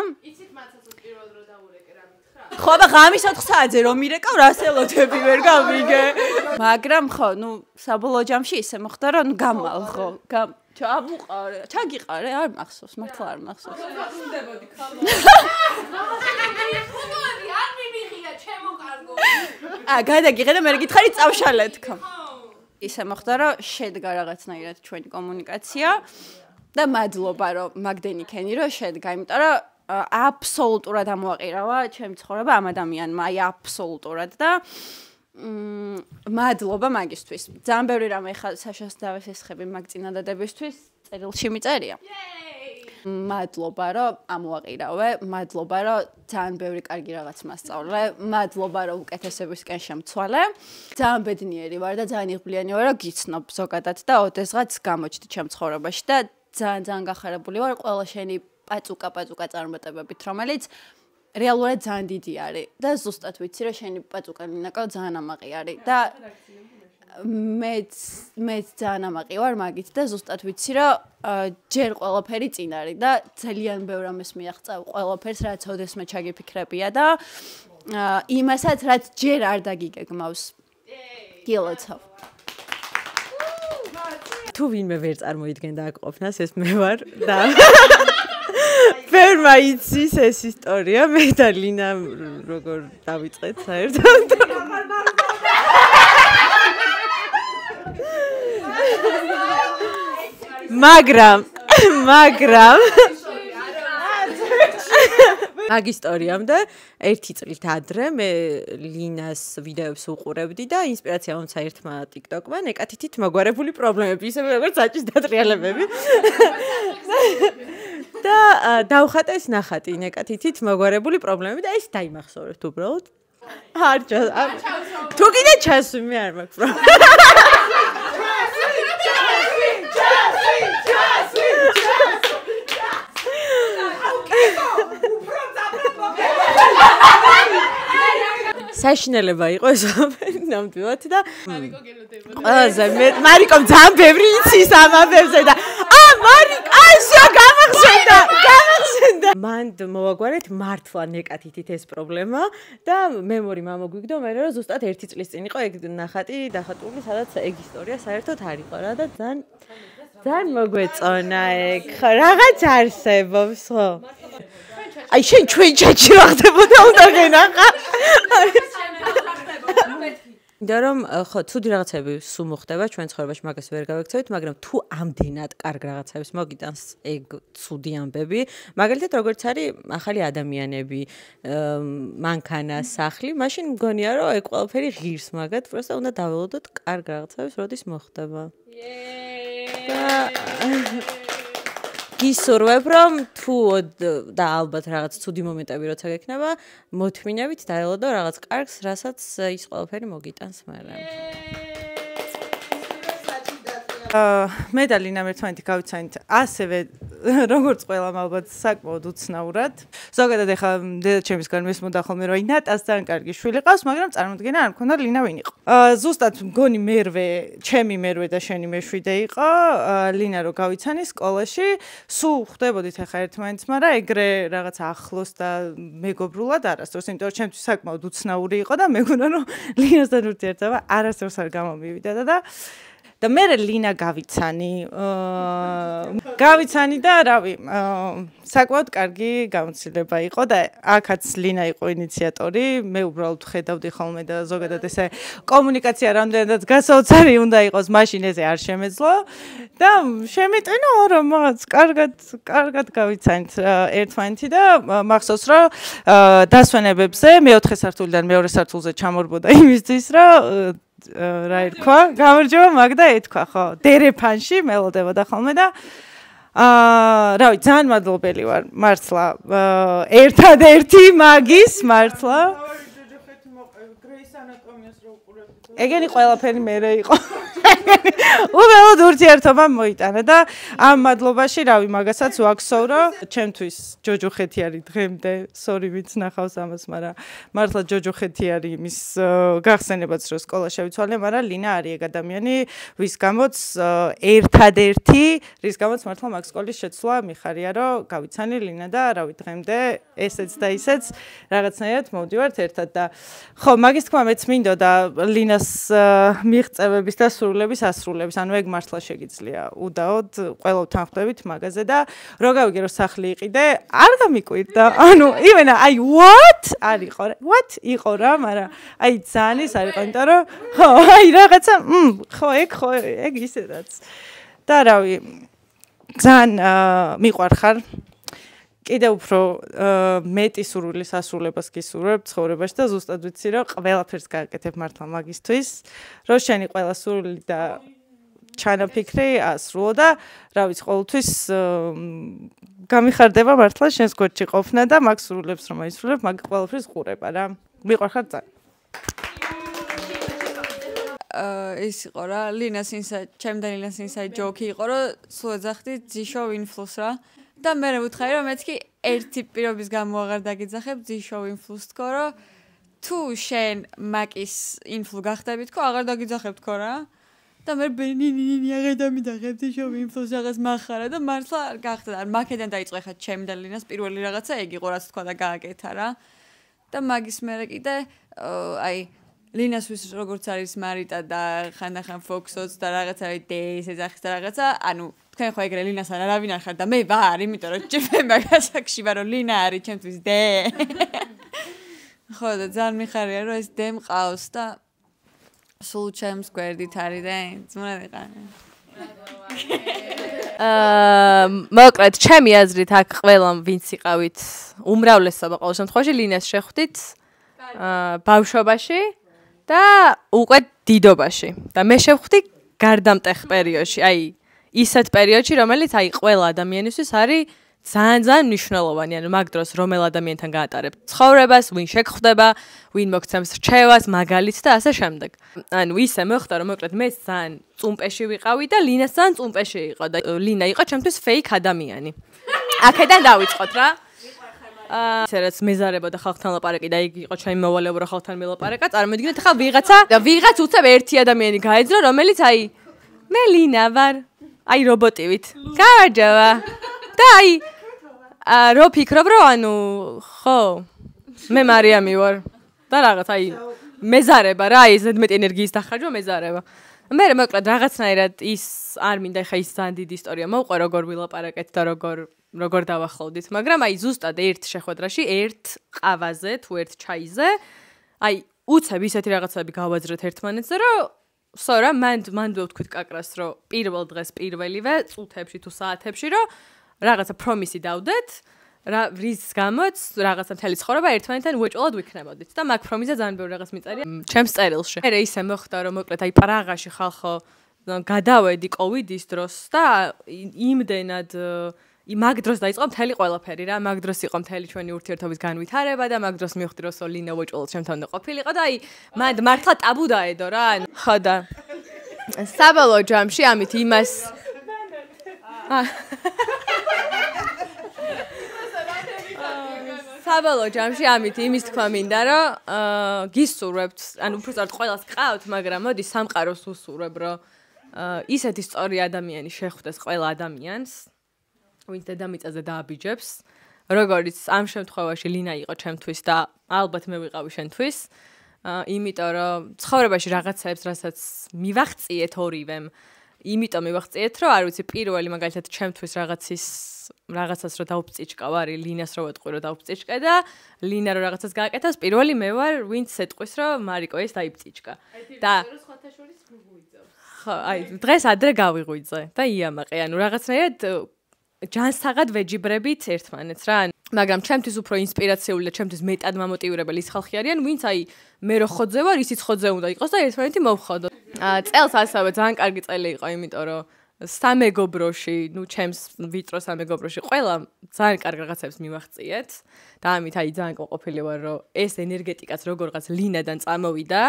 ხო და ღამის 4 საათზე რომ მირეკავ რასელოთები ვერ გამიგე მაგრამ ხო ნუ საბოლოო ჯამში ისე მოხდა რომ გამალღო ჩაგიყარე არ მახსოვს მართლა არ მახსოვს გადაგიღე და მე გითხარი წავშალე თქო ისე მოხდა რომ შედგა რაღაცნაირად ჩვენი კომუნიკაცია და მადლობა რომ მაგდენი ქენი რომ შედგა იმიტომ რომ აბსოლუტურად ამოაყირავა ჩემი ცხოვრება ამ ადამიანმა, აი აბსოლუტურად და მადლობა მაგისთვის. ძალიან ბევრი რამე ხა საშას დავესესხები მაგ წინადადებისთვის წერილში მიწერია. მადლობა რომ ამოაყირავე, მადლობა რომ ძალიან ბევრი კარგი რაღაც მასწავლე, მადლობა რომ უკეთესებისკენ შემცვალე. ძალიან ბედნიერი ვარ და ძალიან იღბლიანი ვარ რომ გიცნობ ზოგადად და ოდესღაც გამოჩდი ჩემ ცხოვრებაში და ძალიან გახარებული ვარ ყველა შენი პაწუკა წარმატებებით, რომელიც რეალურად ძალიან დიდი არის და ზუსტად ვიცი რომ შენი პაწუკა ნინაკო ძალიან ამაყი არის და მეც ძალიან ამაყი ვარ მაგით და ზუსტად ვიცი რომ ჯერ ყველაფერი წინ არის და ძალიან ბევრ ამას მიაღწევ ყველაფერს რაც ოდესმე ჩაგიფიქრებია და იმასაც რაც ჯერ არ დაგიგეგმავს. გილოცავ. თუ ვინმე ვერ წარმოიდგენდა აქ ყოფნას ეს მე ვარ და ფერმა იცის ეს ისტორია, მე და ლინა როგორ დავიწყეთ საერთოდ. მაგრამ მაგ ისტორიამდე ერთი წლით ადრე მე ლინას ვიდეოებს უყურებდი და ინსპირაცია მომცა ერთმა TikTok-მა ნეკათითით მოგვარებული პრობლემები, ისე როგორც საჭის დატრიალებები. და დავხატე ეს ნახატი ნეკათითით მოგვარებული პრობლემები და ეს დაიმახსოვრეთ უბრალოდ. არ თუ კიდე ჩასვი მე არ მაქვს საშინელება იყო ეს ნამდვილად და ყველაზე მე მარიკომ ძალიან ბევრი იცის ამ ამბებზე და მარიკა გამახსენდა მან მოვაგვარეთ მართლა ნეკათითით ეს პრობლემა და მემორი მომგვიგდო მე რომ ზუსტად 1 წლის წინ იყო ეგ ნახატი დახატული სადაც ეგ ისტორია საერთოდ არ იყო რა და ძალიან მოგვეწონა ეგ ხო რაღაც არსებობს ხო აი შენ ჩვენ ჩაჭი რა ხდებოდა უნდა გენახა და რომ ხო ცუდი რაღაცები სულ მოხდება ჩვენ ცხოვრებაში მაგას ვერ გავექცევით მაგრამ თუ ამდენად კარგ რაღაცებს მოგიტანს ეგ ცუდი ამბები მაგალითად როგორც არის ახალი ადამიანები მანქანა სახლი მაშინ მგონია რომ ეგ ყველაფერი ღირს მაგათ просто უნდა დაველოდოთ კარგ რაღაცებს როდის მოხდება გისურვებ რომ თუ და ალბათ რაღაც ცუდი მომენტები როცა გექნება მოთმინებით დაელოდო რაღაც კარგს რასაც ის ყველაფერი მოგიტანს მაგრამ მე და ლინა ერთმანეთი გავიცანით ასევე როგორც ყველამ ალბათ საკმაოდ უცნაურად ზოგადად ეხლა დედაჩემისგან მესმოდა ხოლმე რომ ნატას ძალიან კარგი შვილი ყავს მაგრამ წარმოდგენა არ მქონდა ლინა ვინ იყო ზუსტად მგონი ჩემი მერვე და შენი მეშვიდე იყო ლინა რო გავიცანი სკოლაში სულ ხვდებოდით ეხლა ერთმანეთს მაგრამ ეგრე რაღაც ახლოს და მეგობრულად არასდროს იმიტომ რომ ჩემთვის საკმაოდ უცნაური იყო და მეგონა რომ ლინასთან ურთიერთობა არასდროს არ გამომივიდა და მე ლინა გავიცანი და რავი საკმაოდ კარგი გამოცდილება იყო და აქაც ლინა იყო ინიციატორი მე უბრალოდ ხედავდი ხოლმე და ზოგადად ესე კომუნიკაცია რამდენადაც გასაოცარი უნდა იყოს მაშინ ესე არ შემეძლო და შემიტენა რომ რაღაც კარგად გავიცანით ერთმანეთი და მახსოვს რომ დასვენებებზე მეოთხე სართულიდან მეორე სართულზე ჩამორბოდა იმისთვის რომ რა ერქვა გამარჯობა მაგდა ეთქვა ხო დერეფანში მელოდებოდა ხოლმე და რავი ძალიან მადლობელი ვარ მართლა ერთადერთი მაგის მართლა ეგენი ყველაფერი მერე იყო უბრალოდ ურთიერთობა მოიტანა და ამ მადლობაში რავი მაგასაც ვაქსოვრო ჩემთვის ჯოჯოხეთი არის დღემდე სორი ვიც ნახავს ამას მაგრამ მართლა ჯოჯოხეთი არის იმის გახსენებაც რომ სკოლა შევიცვალე მაგრამ ლინა არის ეგ ადამიანი ვის გამოც ერთადერთი რის გამოც მართლა მაგ სკოლის შეცვლა მიხარია რომ გავიცანი ლინა და რავი დღემდე ესეც და ისეც რაღაცნაირად მოვდივართ ერთად და ხო მაგის თქმა მეც მინდოდა ლინას მიღწევების და სრულების ასრულების ანუ ეგ მართლა შეგიძლია უდაოდ ყველავთან ხვდებით მაგაზე და რო გავიგე რომ სახლი იყიდე არ გამიკვირდა ანუ ივენა აი what იყო რა მაგრამ აი ძალიან ის არ იყო იმიტომ რომ ხო აი რაღაცა ხო ეგ ისედაც და რავი ძალიან მიყვარხარ კიდევ უფრო მეტი სურვილის ასრულებას გისურვებ ცხოვრებაში და ზუსტად ვიცი რომ ყველაფერს გააკეთებ მართლა მაგისთვის რომ შენი ყველა სურვილი და ჩანაფიქრი ასრულო და რა ვიცი ყოველთვის გამიხარდება მართლა შენს გვერდში ყოფნა და მაგ სურვილებს რომ აისრულებ მაგ ყველაფრის ყურება რა მიყვარხარ ძალიან ის იყო რა ლინას ჩემ და ლინას ინსაიდ ჯოკი იყო რომ სულ ეძახდი ძიშო ინფლუს რა და მე ვუთხარი რომ მეც კი ერთი პირობის გამო აღარ დაგიძახებ ძიშო ინფლუს თქო რომ თუ შენ მაკის ინფლუ გახდები თქო აღარ დაგიძახებ თქო რა და მე ბენინინი აღარ დამიდახებ ძიშო ინფლუს რაღაც מחარა და მართლა გახდა და მაკედან დაიწყო ხა ჩემ და ლინას პირველი რაღაცა ეგ იყო რაც თქვა და გააკეთა რა და მაგის მერე კიდე აი ლინასთვის როგორც არის მარიტა და ხანდახან ფოქსოც და რაღაცა დეის ეძახის და რაღაცა ანუ თქვენ ხო ეგრე ლინასთან არავინ არ ხარ და მე ვარ, იმიტომ რომ ჭირდება მაგასაკში ვარ, რომ ლინა არის ჩემთვის დე. ხო და ძალიან მიხარია რომ ეს დე მყავს და სულ ჩემს გვერდით არის და ძმნა ვიყავი. მოკლედ ჩემი აზრით აქ ყველამ ვინც იყავით უმრავლესობა ყოველ შემთხვევაში ლინას შეხვდით ბავშვობაში და უკვე დიდობაში და მე შევხვდი გარდამტეხ პერიოდში, აი ისეთ პერიოდში, რომელიც აი ყველა ადამიანისთვის არის ძალიან მნიშვნელოვანი, ანუ მაგ დროს რომელ ადამიანთან გაატარებ ცხოვრებას, ვინ შეგხვდება, ვინ მოგცემს რჩევას, მაგალითს და ასე შემდეგ. ანუ ისე მოხდა, რომ მოკლედ მე ძალიან წუმპეში ვიყავი და ლინას ძალიან წუმპეში იყო და ლინა იყო ჩემთვის ფეიქ ადამიანი. აქედან დავიწყოთ რა. რაც მეზარებოდა ხალხთან ლაპარაკი და იგი იყო ჩემი მოვალეობა რა ხალხთან მელაპარაკა. წარმოვიდგინეთ ახლა ვიღაცა და ვიღაც უცებ ერთი ადამიანი გაეძრა, რომელიც აი მე ლინა ვარ, აი რობოტივით. გამარჯობა. და აი რო ფიქრობ რომ ანუ ხო მე მარიამი ვარ და რაღაც აი მეზარება რა აი ზედმეტი ენერგიის დახარჯვა მეზარება. მე მოკლედ რაღაცნაირად ის არ მინდა ხა ის ძალიან დიდი ისტორია მოვყვა როგორ ვილაპარაკეთ და როგორ დავახლოვდით, მაგრამ აი ზუსტად ერთ შეხვედრაში, ერთ ყავაზე თუ ერთ ჩაიზე, აი უცებ ისეთი რაღაცები გავაძრეთ ერთმანეთზე, რომ სორა მანდ ვთქვით კაკრას, რომ პირველ დღეს პირველივე წუთებში თუ საათებში, რომ რაღაცა პრომისი დავდეთ, რის გამოც რაღაცა მთელი ცხოვრება ერთმანეთთან უეჭველად ვიქნებოდით და მაგ პრომისზე ძალიან ბევრი რაღაც მიწერია ჩემს წერილში. მე ისე მოხდა რომ მოკლედ აი პრაღაში ხალხო გადავედი კოვიდის დროს და იმდენად მაგ დროს დაიწყო მთელი ყველაფერი რა, მაგ დროს იყო მთელი ჩვენი ურთიერთობის განვითარება და მაგ დროს მივხვდი რომ სოლინა უეჭველად ჩემთან უნდა ყოფილიყო და აი მანდ მართლა ტაბუ დაედო რა. ხო და საბოლოო ჯამში ამით იმას საბოლოო ჯამში ამით იმის თქვა მინდა რომ გისურვებთ, ანუ უბრალოდ ყველას ყავთ, მაგრამ მოდი სამყაროს უსურვებ, რომ ისეთი სწორი ადამიანი შეხვდეს ყველა ადამიანს, ვინც დედამიწაზე დააბიჯებს, როგორც ამ შემთხვევაში ლინა იყო ჩემთვის და ალბათ მე ვიყავი შენთვის, იმიტომ რომ ცხოვრებაში რაღაცებს, რასაც მივაღწიეთ ორივემ, იმიტომ მივაღწიეთ, რომ არ ვიცი, პირველი მაგალითად ჩემთვის რაღაცას რო დაუფწიჭკა ვარ, ლინას რო ვეტყვი რომ დაუფწიჭკე და ლინა რო რაღაცას გააკეთოს, პირველი მე ვარ, ვინც ეტყვის რომ მარიკო ეს დაიფწიჭკა. და ხო, აი დღეს ადრე გავიღვიძე და იამაყე, ანუ რაღაცნაირად ჯანსაღად ვეჯიბრებით ერთმანეთს რა. მაგრამ ჩემთვის უფრო ინსპირაციული და ჩემთვის მეტად მომოტივირებელი ის ხალხი არიან, ვინც აი მე რო ხოძე ვარ, ისიც ხოძე უნდა იყოს და ერთმანეთი მოვხოდო. წელს ასევე ძალიან კარგი წელი იყო, იმიტომ რომ სამეგობროში, ჩემს ვიწრო სამეგობროში ყველა ძალიან კარგ რაღაცებს მივაღწიეთ და ამით აი ძალიან ყოფილი ვარ, რომ ეს ენერგეტიკაც როგორღაც ლინადან წამოვიდა,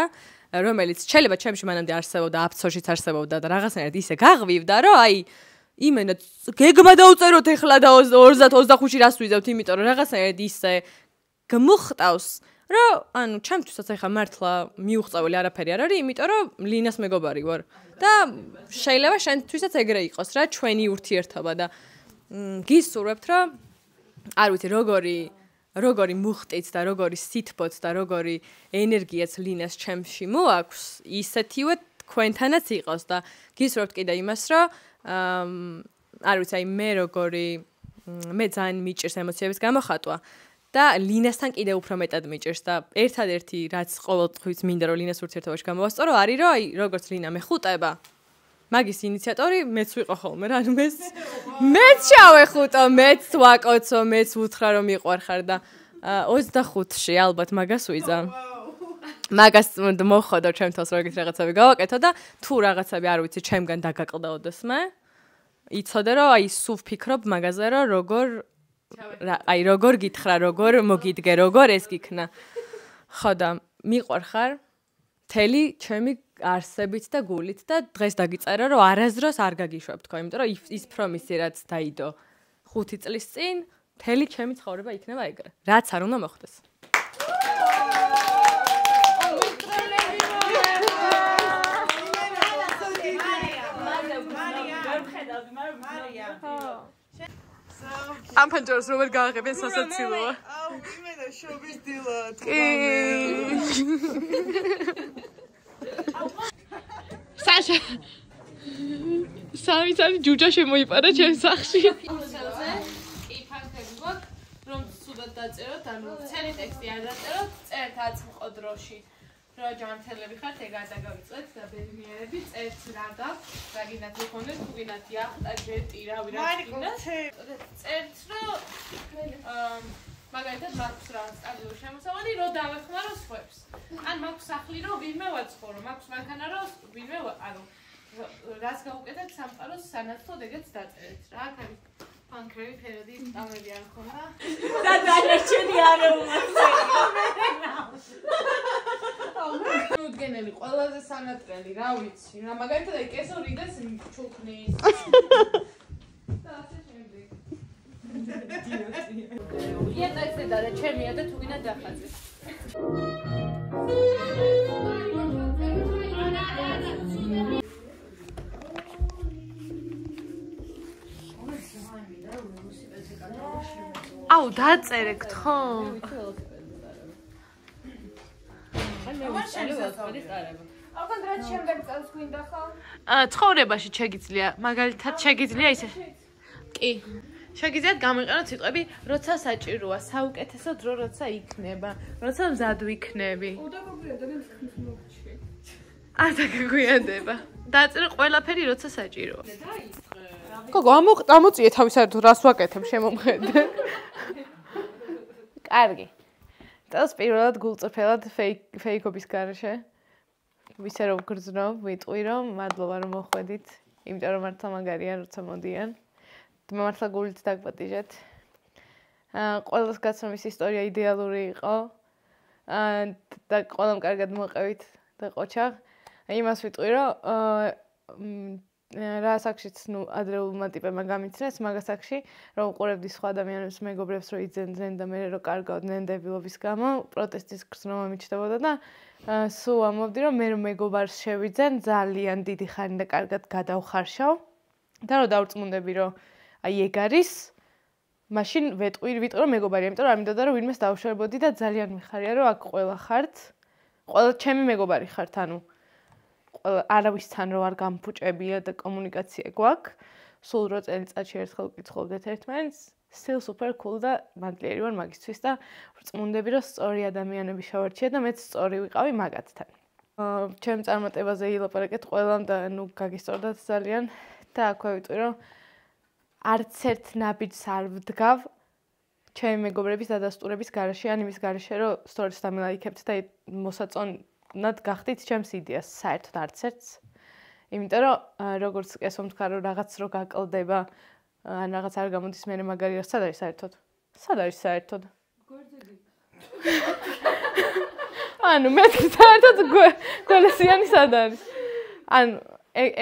რომელიც შეიძლება ჩემში მანამდე არსებობდა, აფცოშიც არსებობდა და რაღაცნაირად ისე გაღვივდა, რომ აი იმენა გეგმა დაუწეროთ ეხლა და 30-25-ში რას ვიზავთ, იმიტომ რომ რაღაცნაირად ისე გმუხტავს, რომ ანუ ჩემთვისაც ახლა მართლა მიუღწეველი არაფერი არ არის, იმიტომ რომ ლინას მეგობარი ვარ და შეიძლება შენთვისაც ეგრე იყოს რა ჩვენი ურთიერთობა და გისურვებთ რომ არ ვიცი როგორი მუხტით და როგორი სითბოთ და როგორი ენერგიაც ლინას ჩემში მოაქვს, ისეთივე თქვენთანაც იყოს და გისურვებთ კიდე იმას რომ არ ვიცი აი მე ძალიან მიჭირს ემოციების გამოხატვა და ლინასთან კიდე უფრო მეტად მიჭირს და ერთადერთი რაც ყოველთვის მინდა რომ ლინას ურთიერთობაში გამოვასწორო არის რომ აი როგორც ლინა მეხუტება მაგის ინიციატორი მეც ვიყო ხოლმე რა ანუ მეც ჩავეხუტო მეც ვაკოცო მეც ვუთხრა რომ მიყვარხარ და 25-ში ალბათ მაგას ვიზამ მაგას მოხდო ჩემთავს რომ ეგეთ რაღაცები გავაკეთო და თუ რაღაცები არ ვიცი ჩემგან დაგაკლდაოდეს მე იცოდე რომ აი სულ ვფიქრობ მაგაზე რომ როგორ გითხრა როგორ მოგიდგე როგორ ეს გიქნა ხო და მიყვარხარ მთელი ჩემი არსებით და გულით და დღეს დაგიწერა რომ არასდროს არ გაგიშვებ თქო იმიტომ რომ ის პრომისი რაც დაიდო 5 წლის წინ მთელი ჩემი ცხოვრება იქნება ეგრე რაც არ უნდა მოხდეს ამ ფანჯარას რომელ გააღებენ სასაცილოა. აუ, იმენა შობის დილად. კი. საშა. სამი ჯუჯა შემოიპარა ჩემს სახში. უსელზე კი ფაქტები გვაქვს, რომ სულად დაწეროთ, ანუ ცელი ტექსტი არ დაწეროთ, წერთ აწმყო დროში. რო ჯანმრთელები ხართ, ეგ არ დაგავიწყეთ და ბედნიერები, წერთ რა გაქვს, რა გინდათ იქონდეს, თუ გინდათ იახტა, ჯეტი, რავი რა გინდათ. წერთ, რომ მაგალითად მაქვს რაღაც სტაბილური შემოსავალი, რო დავეხმარო სხვებს. ან მაქვს სახლი, რომ ვინმე ვაცხოვრო, მაქვს მანქანა, რომ ვინმე ანუ რას გავუკეთეთ სამყაროს სანაცვლოდ ეგეც დაწერეთ. რა აქ არის პანკრევი ფერადი სტამები არ ხონდა. და დანარჩენი არ უმოწევა. მოგენელი ყველაზე სანატრელი, რა ვიცი. რა მაგალითად აი კესო რიგას ჩუქნის. და ასე შემდეგ. იატაკზე და ჩემია და თუ გინდა დახაზეთ. აუ დაწერე გთხო? აღარ რაც შემდეგ წელს გვინდა ხო? ცხოვრებაში შეგიძლია, მაგალითად შეგიძლია ისე. კი. შეგიძლიათ გამიყენოთ სიტყვები, როცა საჭიროა, საუკეთესო დრო როცა იქნება, როცა მზად ვიქნები. არ დაგგვიანდება. დაწერე ყველაფერი როცა საჭიროა. გოგო, ამოწიე თავი საერთოდ რას ვაკეთებ შემომხედე. კარგი. წელს პირველად გულწრფელად ფეიქობის გარეშე. ვისე რომ გრძნობ, ვიტყვი რომ მადლობა რომ მოხვედით, იმიტომ რომ მართლა მაგარია როცა მოდიან. მართლა გულით დაგპატიჟეთ. ყველას გაცნობის ისტორია იდეალური იყო. და ყველამ კარგად მოყევით და ყოჩა. იმას ვიტყვი რომ რა საკშიც ადრეულმა ტიპებმა გამიცნეს მაგას აქში რომ უყურებდი სხვა ადამიანებს მეგობრებს რომ იძენდნენ და მე რომ კარგავდნენ დებილობის გამო პროტესტის გრძნობა მიჩნდებოდა და სულ ამბობდი რომ მე რომ მეგობარს შევიძენ ძალიან დიდი ხანი და კარგად გადავხარშავ და რომ დავრწმუნდები რომ აი ეგ არის მაშინ ვიტყვი რომ მეგობარია იმიტომ რომ არ მინდოდა რომ ვინმეს დავშორებოდი და ძალიან მიხარია რომ აქ ყველა ხართ ყველა ჩემი მეგობარი ხართ ანუ არავისთან რო არ გამფუჭებია და კომუნიკაცია გვაქვს. სულ რო წელიწადში ერთხელ ვკითხავდეთ ერთმანეთს, still super cool და მადლიერი ვარ მაგისთვის და ვწმუნდები რომ სწორი ადამიანები შევარჩიე და მეც სწორი ვიყავი მაგათთან. ჩემ წარმატებაზე ილაპარაკეთ ყველამ და ნუ გაგისწორდათ ძალიან და აქვე ვიტყვი რომ არც ერთ ნაბიჯს არ ვდგავ ჩემი მეგობრების დადასტურების გარეშე ან იმის გარეშე რომ სტორის დამილაიქებთ და მოსაწონად გახდით ჩემს იდეას საერთოდ არც ერთს. იმიტომ რომ როგორც კესო მთქვა რომ რაღაც რო გაკლდება ან რაღაც არ გამოდის მე მაგარია სად არის საერთოდ? სად არის საერთოდ? გვერდები. ანუ მე საერთოდ გველესიანი სად არის? ანუ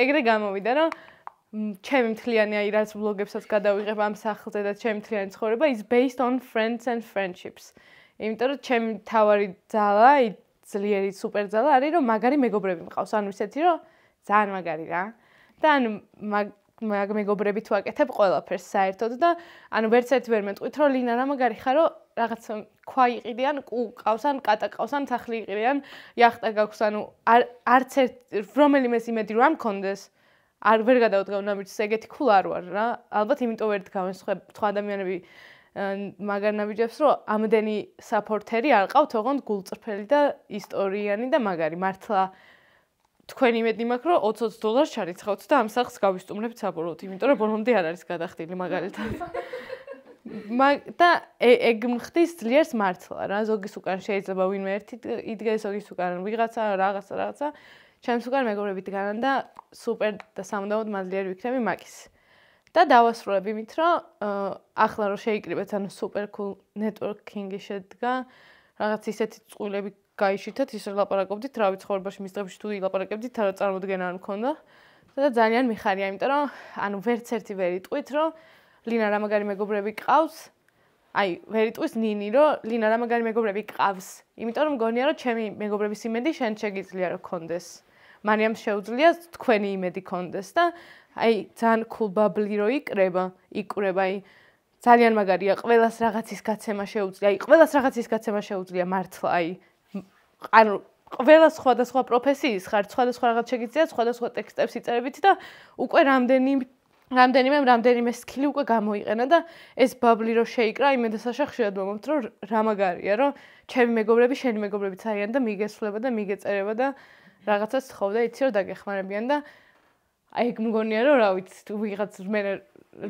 ეგრე გამოვიდა რომ ჩემი მთლიანი აი რაც ბლოგებსაც გადავიღებ ამ სახლზე და ჩემი მთლიანი ცხოვრება is based on friends and friendships. იმიტომ რომ ჩემი თავარი ძალა ძლიერი სუპერ ძალა არის რომ მაგარი მეგობრები მყავს. ანუ ისეთი რომ ძალიან მაგარი რა. და ანუ მაგ მეგობრები თუ აკეთებ ყველაფერს საერთოდ და ანუ ვერც ერთი ვერ მეტყვით რომ ლინა რა მაგარი ხარ რომ რაღაც ქვა იყიდიან, კუ ყავს ან კატა ყავს ან სახლი იყიდიან, იახტა გაქვს ანუ არც ერთ რომელიმეს იმედი რომ არ მქონდეს არ ვერ გადავდგავ ნაბიჯს ეგეთი cool არ ვარ რა. ალბათ იმიტომ ვერ დგავენ სხვა ადამიანები მაგარ ნაბიჯებს რომ ამდენი საპორტერი არ ყავთ ოღონდ გულწრფელი და ისტორიანი და მაგარი მართლა თქვენ იმედი მაქვს რომ $20 ჩარიცხავთ და ამ სახლს გავისტუმრებთ საბოლოოდ იმიტომ რომ ბოლომდე არ არის გადახდილი მაგალითად და ეგ მხდის ძლიერს მართლა რა ზოგის უკან შეიძლება ვინმე ერთი იდგეს ზოგის უკან ვიღაცა რაღაცა ჩემს უკან მეგობრები დგანან და სუპერ და სამუდამოდ მადლიერი ვიქნები მაგის და დავასრულებ იმით რომ ახლა რომ შეიკრიბეთ ანუ super cool networking-ი შედგა რაღაც ისეთი წყვილები გაიშითეთ ის ლაპარაკობდით რა ვიცი ცხოვრებაში მის დღეებში თუ ილაპარაკებდით რა წარმოდგენა არ მქონდა და ძალიან მიხარია იმიტომ რომ ანუ ვერც ერთი ვერ იტყვით რომ ლინა რა მაგარი მეგობრები ყავს აი ვერ იტყვის ნინი რომ ლინა რა მაგარი მეგობრები ყავს იმიტომ რომ მგონია რომ ჩემი მეგობრების იმედი შენ შეგიძლია რომ კონდეს მარიამს შეუძლია თქვენი იმედი კონდეს და აი ძალიან cool bubble-ი რო იკრება აი ძალიან მაგარია ყველას რაღაცის გაცემა შეუძლია აი ყველას რაღაცის გაცემა შეუძლია მართლა აი ანუ ყველა სხვადასხვა პროფესიის ხარ, სხვადასხვა რაღაც შეგიძლიათ, სხვადასხვა ტექსტებს იწერებით და უკვე რამდენიმე სკილი უკვე გამოიყენა და ეს ბაბლი რო შეიკრა, იმედასაშა ხშირად მომობთ, რომ რა მაგარია, რომ ჩემი მეგობრები, შენი მეგობრებიც არიან და მიგესვლება და მიგეწერება და რაღაცას თხოვდა, იცი რომ დაგეხმარებიან და აი ეგ მგონია რომ რა ვიცი, ვიღაც მე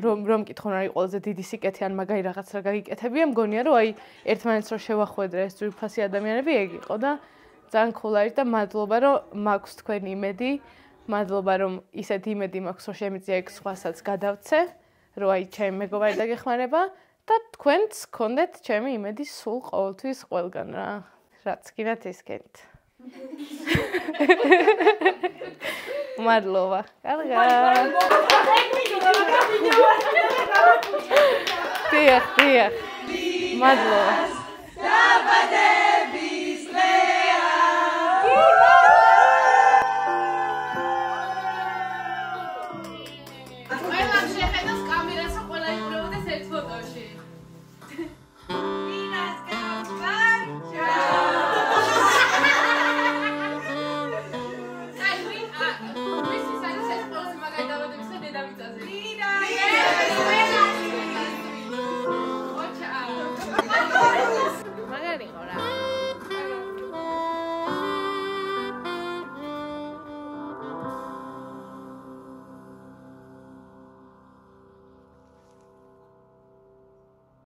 რომ მკითხონ არის ყველაზე დიდი სიკეთე ან მაგარი რაღაც რა გაგიკეთებია, მგონია რომ აი ერთმანეთს რო შევახვედრე ეს ძვირფასი ადამიანები ეგ იყო და ძალიან cool არის და მადლობა რომ მაქვს თქვენი იმედი. მადლობა რომ ისეთ იმედი მაქვს რომ შემიძლია ეგ სხვასაც გადავცე, რომ აი ჩემი მეგობარი დაგეხმარება და თქვენც გქონდეთ ჩემი იმედი სულ ყოველთვის ყველგან რა. რაც გინდათ ის გენთ. მადლობა. კარგა. დიახ. მადლობა.